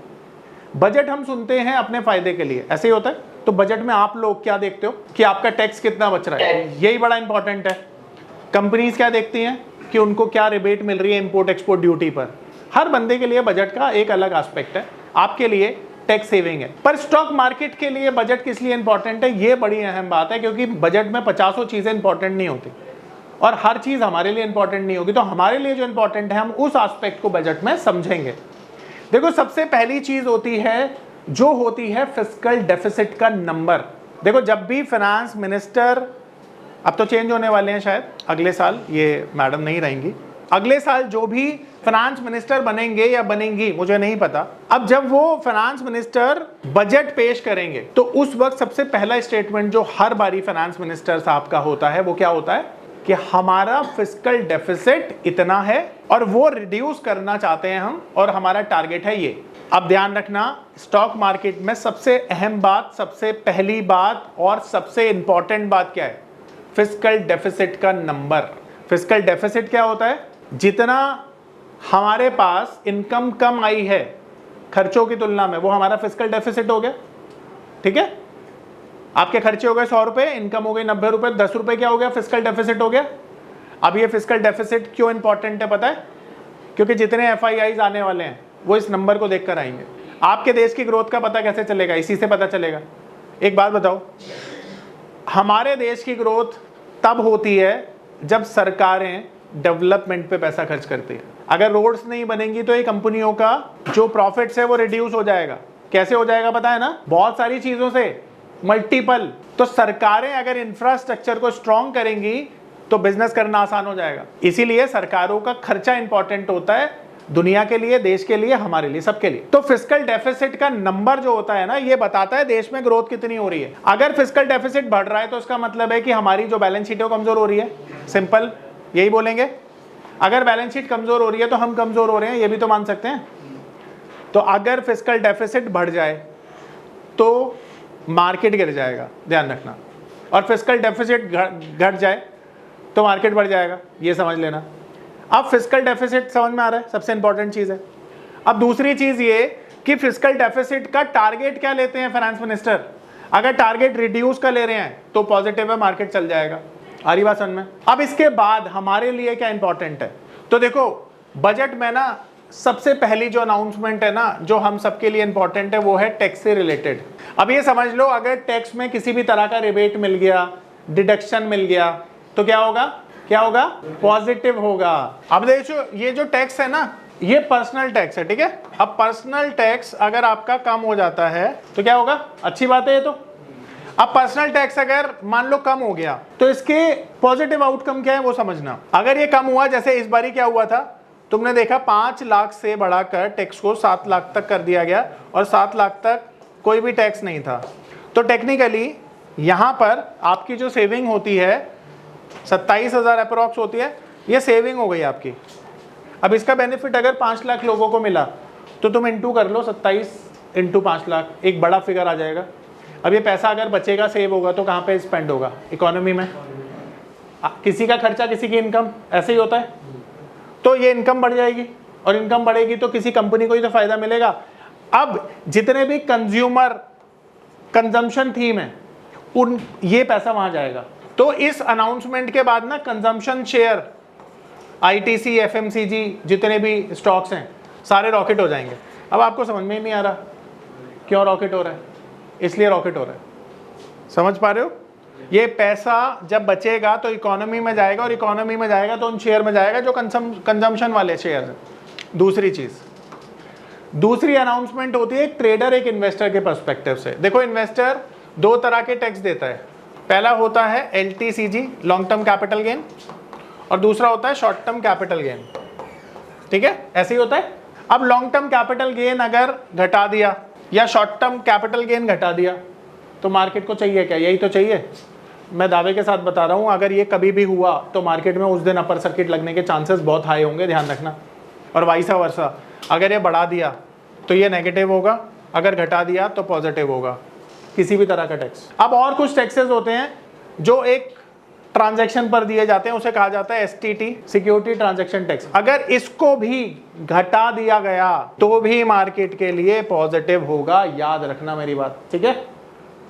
बजट हम सुनते हैं अपने फायदे के लिए, ऐसे ही होता है। तो बजट में आप लोग क्या देखते हो कि आपका टैक्स कितना बच रहा है, यही बड़ा इंपॉर्टेंट है। कंपनीज क्या देखती हैं कि उनको क्या रिबेट मिल रही है इंपोर्ट एक्सपोर्ट ड्यूटी पर। हर बंदे के लिए बजट का एक अलग एस्पेक्ट है, आपके लिए टैक्स सेविंग है। पर स्टॉक मार्केट के लिए बजट किस लिए इंपॉर्टेंट है, ये बड़ी अहम बात है, क्योंकि बजट में 50 चीजें इंपॉर्टेंट नहीं होती और हर चीज हमारे लिए इंपॉर्टेंट नहीं होगी। तो हमारे लिए जो इंपॉर्टेंट है हम उस एस्पेक्ट को बजट में समझेंगे। देखो सबसे पहली चीज होती है जो होती है फिस्कल डेफिसिट का नंबर। देखो जब भी फाइनेंस मिनिस्टर, अब तो चेंज होने वाले हैं शायद अगले साल, ये मैडम नहीं रहेंगी, अगले साल जो भी फाइनेंस मिनिस्टर बनेंगे या बनेंगी मुझे नहीं पता, अब जब वो फाइनेंस मिनिस्टर बजट पेश करेंगे तो उस वक्त सबसे पहला स्टेटमेंट जो हर बारी फाइनेंस मिनिस्टर साहब का होता है वो क्या होता है कि हमारा फिस्कल डेफिसिट इतना है और वो रिड्यूस करना चाहते हैं हम और हमारा टारगेट है ये। अब ध्यान रखना, स्टॉक मार्केट में सबसे अहम बात, सबसे पहली बात और सबसे इंपॉर्टेंट बात क्या है? फिस्कल डेफिसिट का नंबर। फिस्कल डेफिसिट क्या होता है? जितना हमारे पास इनकम कम आई है खर्चों की तुलना में, वो हमारा फिस्कल डेफिसिट हो गया। ठीक है, आपके खर्चे हो गए 100 रुपए, इनकम हो गई 90 रुपए, 10 रुपए क्या हो गया? फिस्कल डेफिसिट हो गया। अब ये फिस्कल डेफिसिट क्यों इंपॉर्टेंट है पता है? क्योंकि जितने एफआईआईज आने वाले हैं वो इस नंबर को देखकर आएंगे। आपके देश की ग्रोथ का पता कैसे चलेगा? इसी से पता चलेगा। एक बात बताओ, हमारे देश की ग्रोथ तब होती है जब सरकारें डेवलपमेंट पे पैसा खर्च करती है। अगर रोड्स नहीं बनेंगी तो ये कंपनियों का जो प्रॉफिट्स है वो रिड्यूस हो जाएगा। कैसे हो जाएगा पता है ना? बहुत सारी चीजों से, मल्टीपल। तो सरकारें अगर इंफ्रास्ट्रक्चर को स्ट्रॉन्ग करेंगी तो बिजनेस करना आसान हो जाएगा। इसीलिए सरकारों का खर्चा इंपॉर्टेंट होता है, दुनिया के लिए, देश के लिए, हमारे लिए, सबके लिए। तो फिस्कल डेफिसिट का नंबर जो होता है ना, ये बताता है देश में ग्रोथ कितनी हो रही है। अगर फिस्कल डेफिसिट बढ़ रहा है तो इसका मतलब है कि हमारी जो बैलेंस शीट है वो कमजोर हो रही है। सिंपल यही बोलेंगे। अगर बैलेंस शीट कमजोर हो रही है तो हम कमजोर हो रहे हैं, ये भी तो मान सकते हैं। तो अगर फिस्कल डेफिसिट बढ़ जाए तो मार्केट गिर जाएगा, ध्यान रखना। और फिस्कल डेफिसिट घट जाए तो मार्केट बढ़ जाएगा, ये समझ लेना। अब फिस्कल डेफिसिट समझ में आ रहा है, सबसे इंपॉर्टेंट चीज है। अब दूसरी चीज ये कि फिस्कल डेफिसिट का टारगेट क्या लेते हैं फाइनेंस मिनिस्टर। अगर टारगेट रिड्यूस का ले रहे हैं तो पॉजिटिव है, मार्केट चल जाएगा। आ रही बात समझ में? अब इसके बाद हमारे लिए क्या इंपॉर्टेंट है? तो देखो बजट में ना सबसे पहली जो अनाउंसमेंट है ना, जो हम सबके लिए इंपॉर्टेंट है, वो है टैक्स से रिलेटेड। अब ये समझ लो, अगर टैक्स में किसी भी तरह का रिबेट मिल गया, डिडक्शन मिल गया, तो क्या होगा? क्या होगा? पॉजिटिव होगा। अब देखो ये जो टैक्स है ना, ये पर्सनल टैक्स है, ठीक है। अब पर्सनल टैक्स अगर आपका कम हो जाता है तो क्या होगा? अच्छी बात है ये तो। अब पर्सनल टैक्स अगर मान लो कम हो गया तो इसके पॉजिटिव आउटकम क्या है वो समझना। अगर ये कम हुआ, जैसे इस बारी क्या हुआ था, तुमने देखा 5 लाख से बढ़ाकर टैक्स को 7 लाख तक कर दिया गया और 7 लाख तक कोई भी टैक्स नहीं था। तो टेक्निकली यहां पर आपकी जो सेविंग होती है 27,000 अप्रोक्स होती है, ये सेविंग हो गई आपकी। अब इसका बेनिफिट अगर 5 लाख लोगों को मिला तो तुम इंटू कर लो, 27 इंटू 5 लाख, एक बड़ा फिगर आ जाएगा। अब ये पैसा अगर बचेगा, सेव होगा, तो कहाँ पे स्पेंड होगा? इकोनॉमी में। किसी का खर्चा किसी की इनकम, ऐसे ही होता है। तो ये इनकम बढ़ जाएगी और इनकम बढ़ेगी तो किसी कंपनी को ही तो फायदा मिलेगा। अब जितने भी कंज्यूमर कंजम्पशन थीम है उन ये पैसा वहां जाएगा। तो इस अनाउंसमेंट के बाद ना कंजम्पशन शेयर, आईटीसी, एफएमसीजी, जितने भी स्टॉक्स हैं सारे रॉकेट हो जाएंगे। अब आपको समझ में ही नहीं आ रहा क्यों रॉकेट हो रहा है? इसलिए रॉकेट हो रहा है, समझ पा रहे हो? ये पैसा जब बचेगा तो इकोनॉमी में जाएगा और इकोनॉमी में जाएगा तो उन शेयर में जाएगा जो कंजम्पशन वाले शेयर हैं। दूसरी चीज, दूसरी अनाउंसमेंट होती है एक ट्रेडर, एक इन्वेस्टर के पर्सपेक्टिव से। देखो इन्वेस्टर 2 तरह के टैक्स देता है। पहला होता है LTCG, long term capital gain, और दूसरा होता है शॉर्ट टर्म कैपिटल गेन। ठीक है, ऐसे ही होता है। अब लॉन्ग टर्म कैपिटल गेन अगर घटा दिया या शॉर्ट टर्म कैपिटल गेन घटा दिया तो मार्केट को चाहिए क्या? यही तो चाहिए। मैं दावे के साथ बता रहा हूं, अगर ये कभी भी हुआ तो मार्केट में उस दिन अपर सर्किट लगने के चांसेस बहुत हाई होंगे, ध्यान रखना। और वाइसा वर्सा, अगर ये बढ़ा दिया तो ये नेगेटिव होगा, अगर घटा दिया तो पॉजिटिव होगा, किसी भी तरह का टैक्स। अब और कुछ टैक्सेस होते हैं जो एक ट्रांजैक्शन पर दिए जाते हैं, उसे कहा जाता है एसटीटी, सिक्योरिटी ट्रांजैक्शन टैक्स। अगर इसको भी घटा दिया गया तो भी मार्केट के लिए पॉजिटिव होगा, याद रखना मेरी बात, ठीक है?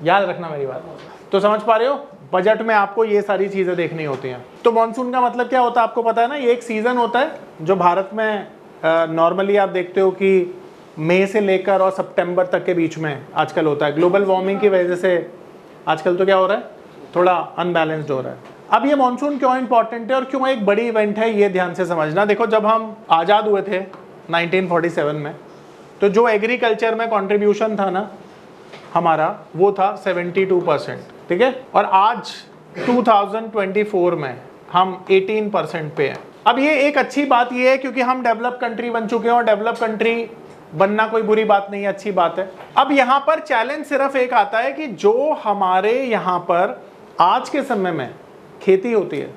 याद रखना मेरी बात। तो समझ पा रहे हो, बजट में आपको ये सारी चीजें देखनी होती हैं। तो मॉनसून का मतलब क्या होता है आपको पता है ना? ये एक सीजन होता है जो भारत में नॉर्मली आप देखते हो कि मई से लेकर और सितंबर तक के बीच में आजकल होता है। ग्लोबल वार्मिंग की वजह से आजकल तो क्या हो रहा है, थोड़ा अनबैलेंस्ड हो रहा है। अब ये मॉनसून क्यों इंपॉर्टेंट है और क्यों एक बड़ी इवेंट है, ये ध्यान से समझना। देखो जब हम आज़ाद हुए थे 1947 में, तो जो एग्रीकल्चर में कंट्रीब्यूशन था ना हमारा, वो था 72%, ठीक है। और आज 2024 में हम 18% पे हैं। अब ये एक अच्छी बात ये है क्योंकि हम डेवलप कंट्री बन चुके हैं, और डेवलप कंट्री बनना कोई बुरी बात नहीं है, अच्छी बात है। अब यहाँ पर चैलेंज सिर्फ एक आता है कि जो हमारे यहाँ पर आज के समय में खेती होती है,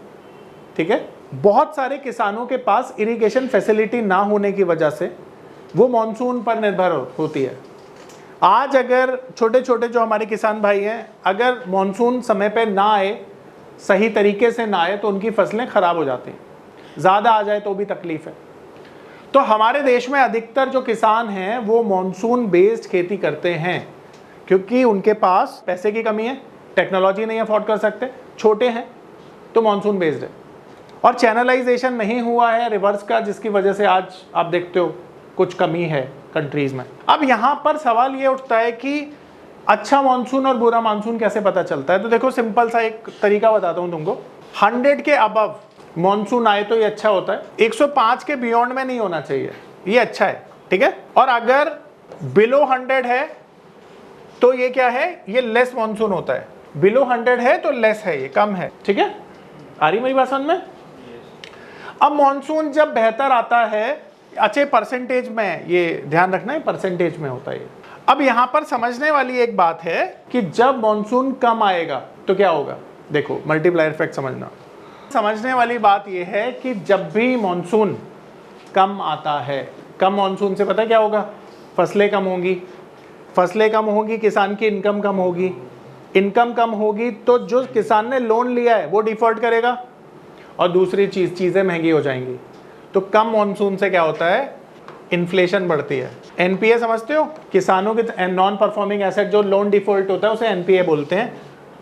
ठीक है, बहुत सारे किसानों के पास इरिगेशन फैसिलिटी ना होने की वजह से वो मॉनसून पर निर्भर होती है। आज अगर छोटे छोटे जो हमारे किसान भाई हैं, अगर मॉनसून समय पे ना आए, सही तरीके से ना आए, तो उनकी फसलें खराब हो जाती हैं, ज़्यादा आ जाए तो भी तकलीफ है। तो हमारे देश में अधिकतर जो किसान हैं वो मॉनसून बेस्ड खेती करते हैं, क्योंकि उनके पास पैसे की कमी है, टेक्नोलॉजी नहीं अफोर्ड कर सकते, छोटे हैं, तो मॉनसून बेस्ड है। और चैनलाइजेशन नहीं हुआ है रिवर्स का, जिसकी वजह से आज आप देखते हो कुछ कमी है कंट्रीज में। अब यहाँ पर सवाल ये उठता है कि अच्छा मानसून और बुरा मानसून कैसे पता चलता है। तो देखो सिंपल सा एक तरीका बताता हूँ तुमको। 100 के अबव मानसून आए तो ये अच्छा होता है, 105 के बियॉन्ड में नहीं होना चाहिए, ये अच्छा है, ठीक है। और अगर बिलो 100 है तो ये क्या है, ये लेस मानसून होता है। बिलो 100 है तो लेस है, ये कम है, ठीक है। आ रही मेरी बात समझ में। अब मानसून जब बेहतर आता है, अच्छे परसेंटेज में, ये ध्यान रखना है परसेंटेज में होता है। अब यहां पर समझने वाली एक बात है कि जब मानसून कम आएगा तो क्या होगा। देखो मल्टीप्लायर इफेक्ट समझना। समझने वाली बात यह है कि जब भी मानसून कम आता है, कम मानसून से पता क्या होगा, फसलें कम होंगी, फसलें कम होगी, किसान की इनकम कम होगी, इनकम कम होगी तो जो किसान ने लोन लिया है वो डिफॉल्ट करेगा, और दूसरी चीज़ें महंगी हो जाएंगी। तो कम मानसून से क्या होता है, इन्फ्लेशन बढ़ती है। एनपीए समझते हो, किसानों के नॉन परफॉर्मिंग एसेट जो लोन डिफॉल्ट होता है उसे एनपीए बोलते हैं।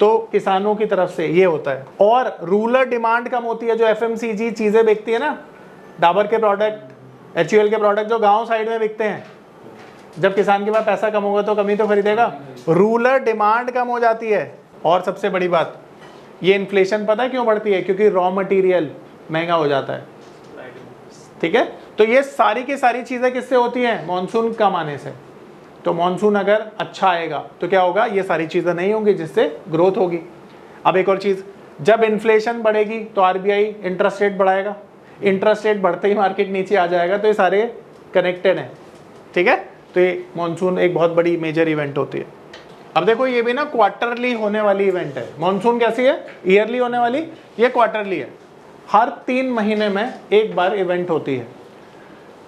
तो किसानों की तरफ से ये होता है। और रूरल डिमांड कम होती है, जो एफएमसीजी चीज़ें बिकती है ना, डाबर के प्रोडक्ट, एचयूएल के प्रोडक्ट जो गांव साइड में बिकते हैं, जब किसान के पास पैसा कम होगा तो कमी तो खरीदेगा, रूरल डिमांड कम हो जाती है। और सबसे बड़ी बात, ये इन्फ्लेशन पता है क्यों बढ़ती है, क्योंकि रॉ मटेरियल महंगा हो जाता है, ठीक है। तो ये सारी की सारी चीज़ें किससे होती हैं, मानसून कम आने से। तो मानसून अगर अच्छा आएगा तो क्या होगा, ये सारी चीज़ें नहीं होंगी, जिससे ग्रोथ होगी। अब एक और चीज़, जब इन्फ्लेशन बढ़ेगी तो आरबीआई इंटरेस्ट रेट बढ़ाएगा, इंटरेस्ट रेट बढ़ते ही मार्केट नीचे आ जाएगा। तो ये सारे कनेक्टेड हैं, ठीक है। तो ये मानसून एक बहुत बड़ी मेजर इवेंट होती है। अब देखो ये भी ना क्वार्टरली होने वाली इवेंट है। मानसून कैसी है, ईयरली होने वाली, ये क्वार्टरली है, हर 3 महीने में एक बार इवेंट होती है।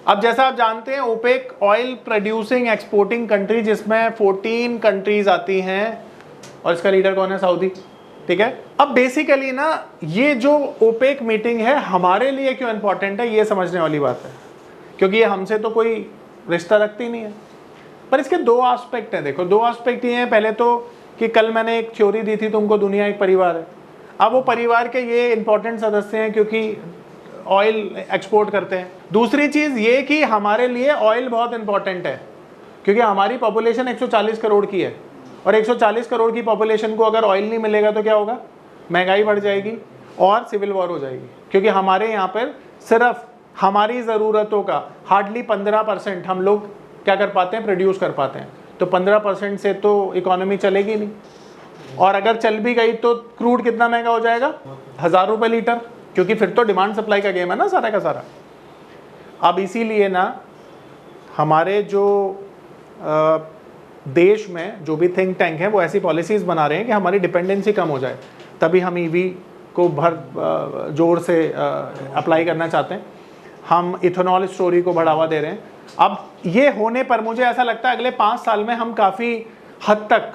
अब जैसा आप जानते हैं, OPEC oil producing exporting country, जिसमें 14 कंट्रीज आती हैं, और इसका लीडर कौन है, सऊदी, ठीक है। अब बेसिकली ना ये जो ओपेक मीटिंग है हमारे लिए क्यों इंपॉर्टेंट है, ये समझने वाली बात है, क्योंकि ये हमसे तो कोई रिश्ता रखती नहीं है। पर इसके 2 एस्पेक्ट हैं। देखो 2 एस्पेक्ट ये हैं, पहले तो कि कल मैंने एक थ्योरी दी थी तुमको, दुनिया एक परिवार है। अब वो परिवार के ये इंपॉर्टेंट सदस्य हैं क्योंकि ऑयल एक्सपोर्ट करते हैं। दूसरी चीज़ ये कि हमारे लिए ऑयल बहुत इंपॉर्टेंट है, क्योंकि हमारी पॉपुलेशन 140 करोड़ की है, और 140 करोड़ की पॉपुलेशन को अगर ऑयल नहीं मिलेगा तो क्या होगा, महंगाई बढ़ जाएगी और सिविल वॉर हो जाएगी। क्योंकि हमारे यहाँ पर सिर्फ हमारी ज़रूरतों का हार्डली 15% हम लोग क्या कर पाते हैं, प्रोड्यूस कर पाते हैं। तो 15% से तो इकोनॉमी चलेगी नहीं, और अगर चल भी गई तो क्रूड कितना महंगा हो जाएगा, 1000 रुपये लीटर, क्योंकि फिर तो डिमांड सप्लाई का गेम है ना सारा का सारा। अब इसीलिए ना हमारे जो देश में जो भी थिंक टैंक हैं वो ऐसी पॉलिसीज़ बना रहे हैं कि हमारी डिपेंडेंसी कम हो जाए, तभी हम ईवी को भर जोर से अप्लाई करना चाहते हैं। हम इथेनॉल स्टोरी को बढ़ावा दे रहे हैं। अब ये होने पर मुझे ऐसा लगता है अगले 5 साल में हम काफ़ी हद तक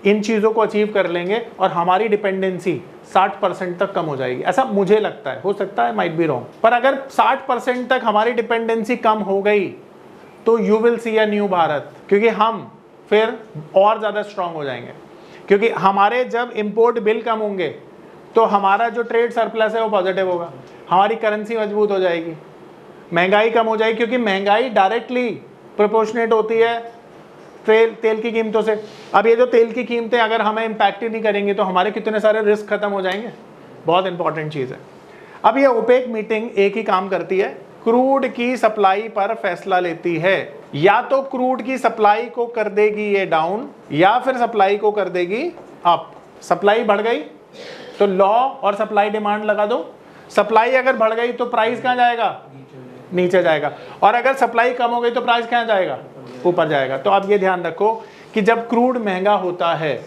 इन चीज़ों को अचीव कर लेंगे, और हमारी डिपेंडेंसी 60% तक कम हो जाएगी, ऐसा मुझे लगता है। हो सकता है, माइट बी रॉन्ग, पर अगर 60% तक हमारी डिपेंडेंसी कम हो गई तो you will see a new Bharat, क्योंकि हम फिर और ज़्यादा स्ट्रांग हो जाएंगे। क्योंकि हमारे जब इंपोर्ट बिल कम होंगे तो हमारा जो ट्रेड सरप्लस है वो पॉजिटिव होगा, हमारी करेंसी मजबूत हो जाएगी, महंगाई कम हो जाएगी, क्योंकि महंगाई डायरेक्टली प्रोपोर्शनेट होती है तेल की कीमतों से। अब ये जो तेल की कीमतें अगर हमें इम्पैक्ट ही नहीं करेंगे तो हमारे कितने सारे रिस्क खत्म हो जाएंगे। बहुत इंपॉर्टेंट चीज़ है। अब ये ओपेक मीटिंग एक ही काम करती है, क्रूड की सप्लाई पर फैसला लेती है। या तो क्रूड की सप्लाई को कर देगी ये डाउन, या फिर सप्लाई को कर देगी अप। सप्लाई बढ़ गई तो लॉ और सप्लाई डिमांड लगा दो, सप्लाई अगर बढ़ गई तो प्राइस कहां जाएगा, नीचे जाएगा, और अगर सप्लाई कम हो गई तो प्राइस कहां जाएगा, ऊपर जाएगा। तो आप ये ध्यान रखो कि जब क्रूड महंगा होता है,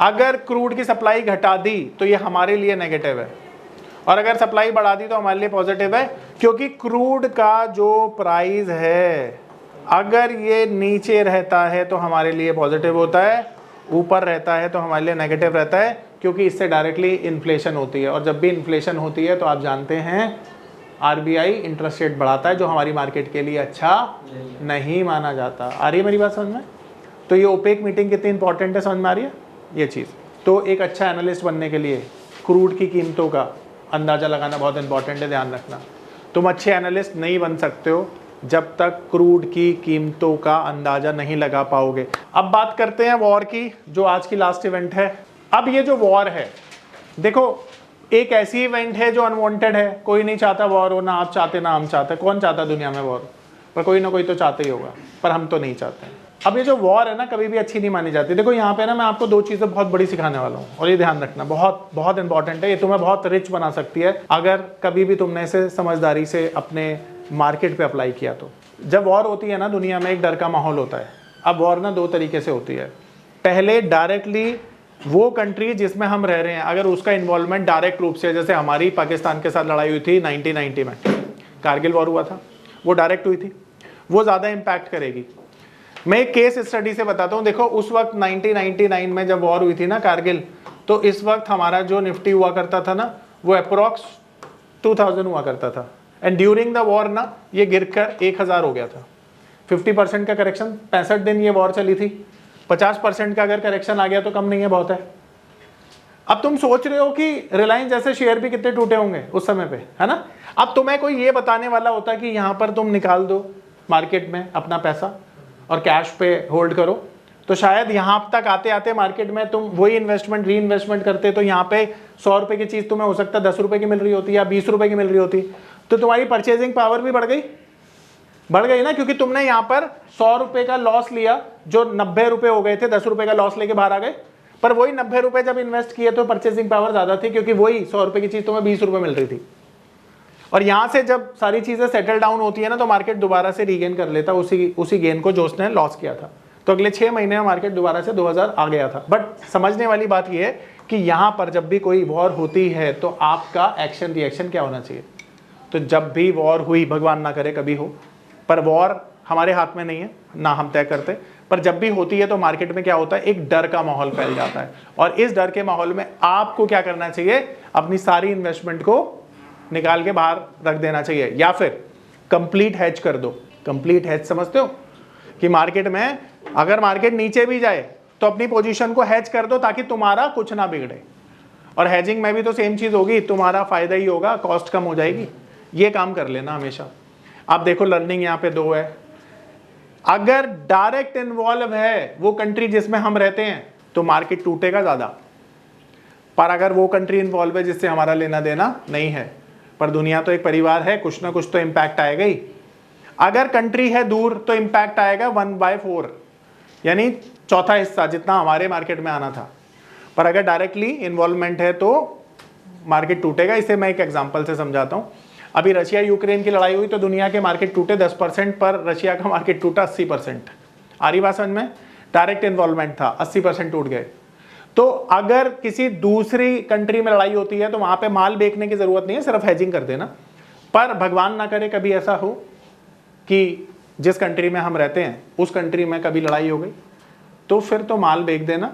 अगर क्रूड की सप्लाई घटा दी तो ये हमारे लिए नेगेटिव है, और अगर सप्लाई बढ़ा दी तो हमारे लिए पॉजिटिव है, क्योंकि क्रूड का जो प्राइस है अगर ये नीचे रहता है तो हमारे लिए पॉजिटिव होता है, ऊपर रहता है तो हमारे लिए नेगेटिव रहता है, क्योंकि इससे डायरेक्टली इन्फ्लेशन होती है, और जब भी इन्फ्लेशन होती है तो आप जानते हैं आरबीआई इंटरेस्ट रेट बढ़ाता है, जो हमारी मार्केट के लिए अच्छा नहीं माना जाता। आ रही है मेरी बात समझ में? तो ये ओपेक मीटिंग कितनी इंपॉर्टेंट है, समझ में आ रही है ये चीज़? तो एक अच्छा एनालिस्ट बनने के लिए क्रूड की कीमतों का अंदाज़ा लगाना बहुत इंपॉर्टेंट है, ध्यान रखना। तुम अच्छे एनालिस्ट नहीं बन सकते हो जब तक क्रूड की कीमतों का अंदाज़ा नहीं लगा पाओगे। अब बात करते हैं वॉर की, जो आज की लास्ट इवेंट है। अब ये जो वॉर है, देखो एक ऐसी इवेंट है जो अनवांटेड है, कोई नहीं चाहता वॉर हो, ना आप चाहते ना हम चाहते। कौन चाहता दुनिया में वॉर? पर कोई ना कोई तो चाहता ही होगा, पर हम तो नहीं चाहते। अब ये जो वॉर है ना, कभी भी अच्छी नहीं मानी जाती। देखो यहाँ पे ना मैं आपको दो चीज़ें बहुत बड़ी सिखाने वाला हूँ, और ये ध्यान रखना, बहुत बहुत इंपॉर्टेंट है। ये तुम्हें बहुत रिच बना सकती है अगर कभी भी तुमने इसे समझदारी से अपने मार्केट पे अप्लाई किया तो। जब वॉर होती है ना दुनिया में, एक डर का माहौल होता है। अब वॉर ना दो तरीके से होती है। पहले डायरेक्टली वो कंट्री जिसमें हम रह रहे हैं, अगर उसका इन्वॉल्वमेंट डायरेक्ट रूप से, जैसे हमारी पाकिस्तान के साथ लड़ाई हुई थी 1990 में, कारगिल वॉर हुआ था, वो डायरेक्ट हुई थी, वो ज़्यादा इम्पैक्ट करेगी। मैं एक केस स्टडी से बताता हूँ। देखो उस वक्त 1999 में जब वॉर हुई थी ना कारगिल, तो इस वक्त हमारा जो निफ्टी हुआ करता था ना, वो अप्रॉक्स 2000 हुआ करता था, एंड ड्यूरिंग द वॉर ना ये गिरकर 1000 हो गया था। 50% का करेक्शन, 65 दिन ये वॉर चली थी। 50% का अगर करेक्शन आ गया तो कम नहीं है, बहुत है। अब तुम सोच रहे हो कि रिलायंस जैसे शेयर भी कितने टूटे होंगे उस समय पे, है ना? अब तुम्हें कोई ये बताने वाला होता कि यहाँ पर तुम निकाल दो मार्केट में अपना पैसा और कैश पे होल्ड करो, तो शायद यहाँ तक आते आते मार्केट में तुम वही इन्वेस्टमेंट री इन्वेस्टमेंट करते, तो यहाँ पे 100 रुपए की चीज़ तुम्हें हो सकता है 10 रुपए की मिल रही होती या 20 रुपए की मिल रही होती, तो तुम्हारी परचेजिंग पावर भी बढ़ गई ना, क्योंकि तुमने यहाँ पर 100 रुपए का लॉस लिया, जो 90 रुपए हो गए थे, 10 रुपए का लॉस लेके बाहर आ गए। पर वही 90 रुपए जब इन्वेस्ट किए तो परचेजिंग पावर ज़्यादा थी, क्योंकि वही 100 रुपए की चीज़ तुम्हें 20 रुपए मिल रही थी। और यहाँ से जब सारी चीज़ें सेटल डाउन होती है ना, तो मार्केट दोबारा से रीगेन कर लेता उसी गेन को जो उसने लॉस किया था। तो अगले 6 महीने में मार्केट दोबारा से 2000 आ गया था। बट समझने वाली बात यह है कि यहाँ पर जब भी कोई वॉर होती है तो आपका एक्शन रिएक्शन क्या होना चाहिए। तो जब भी वॉर हुई, भगवान ना करे कभी हो, पर वॉर हमारे हाथ में नहीं है, ना हम तय करते, पर जब भी होती है तो मार्केट में क्या होता है, एक डर का माहौल फैल जाता है। और इस डर के माहौल में आपको क्या करना चाहिए, अपनी सारी इन्वेस्टमेंट को निकाल के बाहर रख देना चाहिए, या फिर कंप्लीट हेज कर दो। कंप्लीट हेज समझते हो कि मार्केट में अगर मार्केट नीचे भी जाए तो अपनी पोजीशन को हेज कर दो, ताकि तुम्हारा कुछ ना बिगड़े। और हेजिंग में भी तो सेम चीज होगी, तुम्हारा फायदा ही होगा, कॉस्ट कम हो जाएगी। ये काम कर लेना हमेशा। आप देखो लर्निंग यहाँ पे 2 है। अगर डायरेक्ट इन्वॉल्व है वो कंट्री जिसमें हम रहते हैं तो मार्केट टूटेगा ज्यादा, पर अगर वो कंट्री इन्वॉल्व है जिससे हमारा लेना देना नहीं है, पर दुनिया तो एक परिवार है, कुछ ना कुछ तो इम्पैक्ट आएगा ही। अगर कंट्री है दूर तो इम्पैक्ट आएगा 1/4, यानी चौथा हिस्सा जितना हमारे मार्केट में आना था। पर अगर डायरेक्टली इन्वॉल्वमेंट है तो मार्केट टूटेगा। इसे मैं एक एग्जांपल से समझाता हूँ। अभी रशिया यूक्रेन की लड़ाई हुई तो दुनिया के मार्केट टूटे 10%, पर रशिया का मार्केट टूटा 80%। आ रही बात समझ में? डायरेक्ट इन्वॉल्वमेंट था, 80% टूट गए। तो अगर किसी दूसरी कंट्री में लड़ाई होती है तो वहां पे माल बेचने की जरूरत नहीं है, सिर्फ हेजिंग कर देना। पर भगवान ना करे कभी ऐसा हो कि जिस कंट्री में हम रहते हैं उस कंट्री में कभी लड़ाई हो गई, तो फिर तो माल बेच देना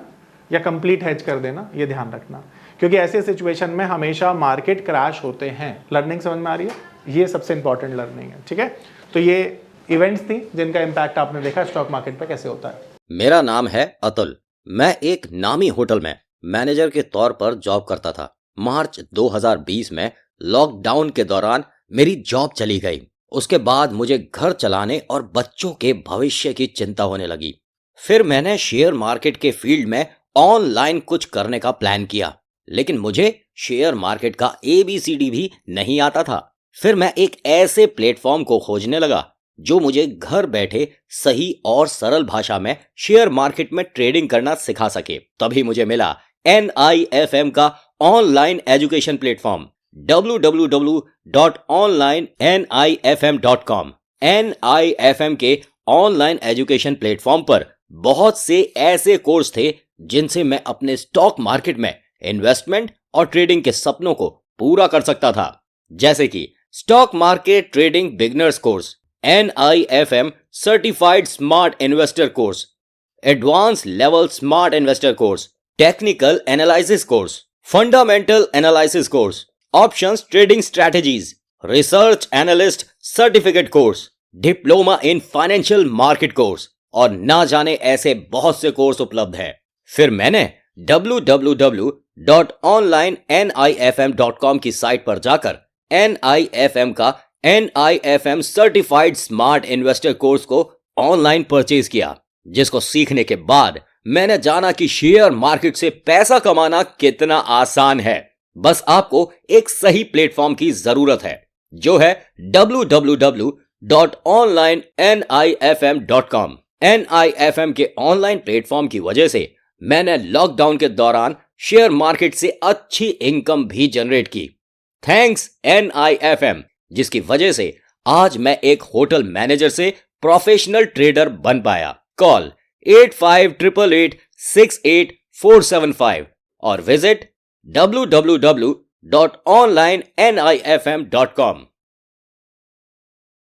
या कंप्लीट हेज कर देना, ये ध्यान रखना, क्योंकि ऐसे सिचुएशन में हमेशा मार्केट क्रैश होते हैं। लर्निंग समझ में आ रही है? ये सबसे इंपॉर्टेंट लर्निंग है, ठीक है? तो ये इवेंट्स थी जिनका इम्पैक्ट आपने देखा स्टॉक मार्केट पे कैसे होता है। मेरा नाम है अतुल। मैं एक नामी होटल में मैनेजर के तौर पर जॉब करता था। मार्च 2020 में लॉकडाउन के दौरान मेरी जॉब चली गई। उसके बाद मुझे घर चलाने और बच्चों के भविष्य की चिंता होने लगी। फिर मैंने शेयर मार्केट के फील्ड में ऑनलाइन कुछ करने का प्लान किया, लेकिन मुझे शेयर मार्केट का ABCD भी नहीं आता था। फिर मैं एक ऐसे प्लेटफॉर्म को खोजने लगा जो मुझे घर बैठे सही और सरल भाषा में शेयर मार्केट में ट्रेडिंग करना सिखा सके। तभी मुझे मिला NIFM का online education platform www.onlinenifm.com। NIFM के ऑनलाइन एजुकेशन प्लेटफॉर्म पर बहुत से ऐसे कोर्स थे जिनसे मैं अपने स्टॉक मार्केट में इन्वेस्टमेंट और ट्रेडिंग के सपनों को पूरा कर सकता था, जैसे कि stock market trading beginners course, NIFM certified smart investor course, advance level smart investor course, technical analysis course, fundamental analysis course, options trading strategies, research analyst certificate course, diploma in financial market course और ना जाने ऐसे बहुत से course उपलब्ध हैं। फिर मैंने www.onlinenifm.com की साइट पर जाकर NIFM का NIFM certified smart investor course को ऑनलाइन परचेज किया, जिसको सीखने के बाद मैंने जाना कि शेयर मार्केट से पैसा कमाना कितना आसान है। बस आपको एक सही प्लेटफॉर्म की जरूरत है, जो है www.onlinenifm.com। NIFM के ऑनलाइन प्लेटफॉर्म की वजह से मैंने लॉकडाउन के दौरान शेयर मार्केट से अच्छी इनकम भी जनरेट की। थैंक्स NIFM, जिसकी वजह से आज मैं एक होटल मैनेजर से प्रोफेशनल ट्रेडर बन पाया। कॉल 8588868475 और विजिट www.onlinenifm.com।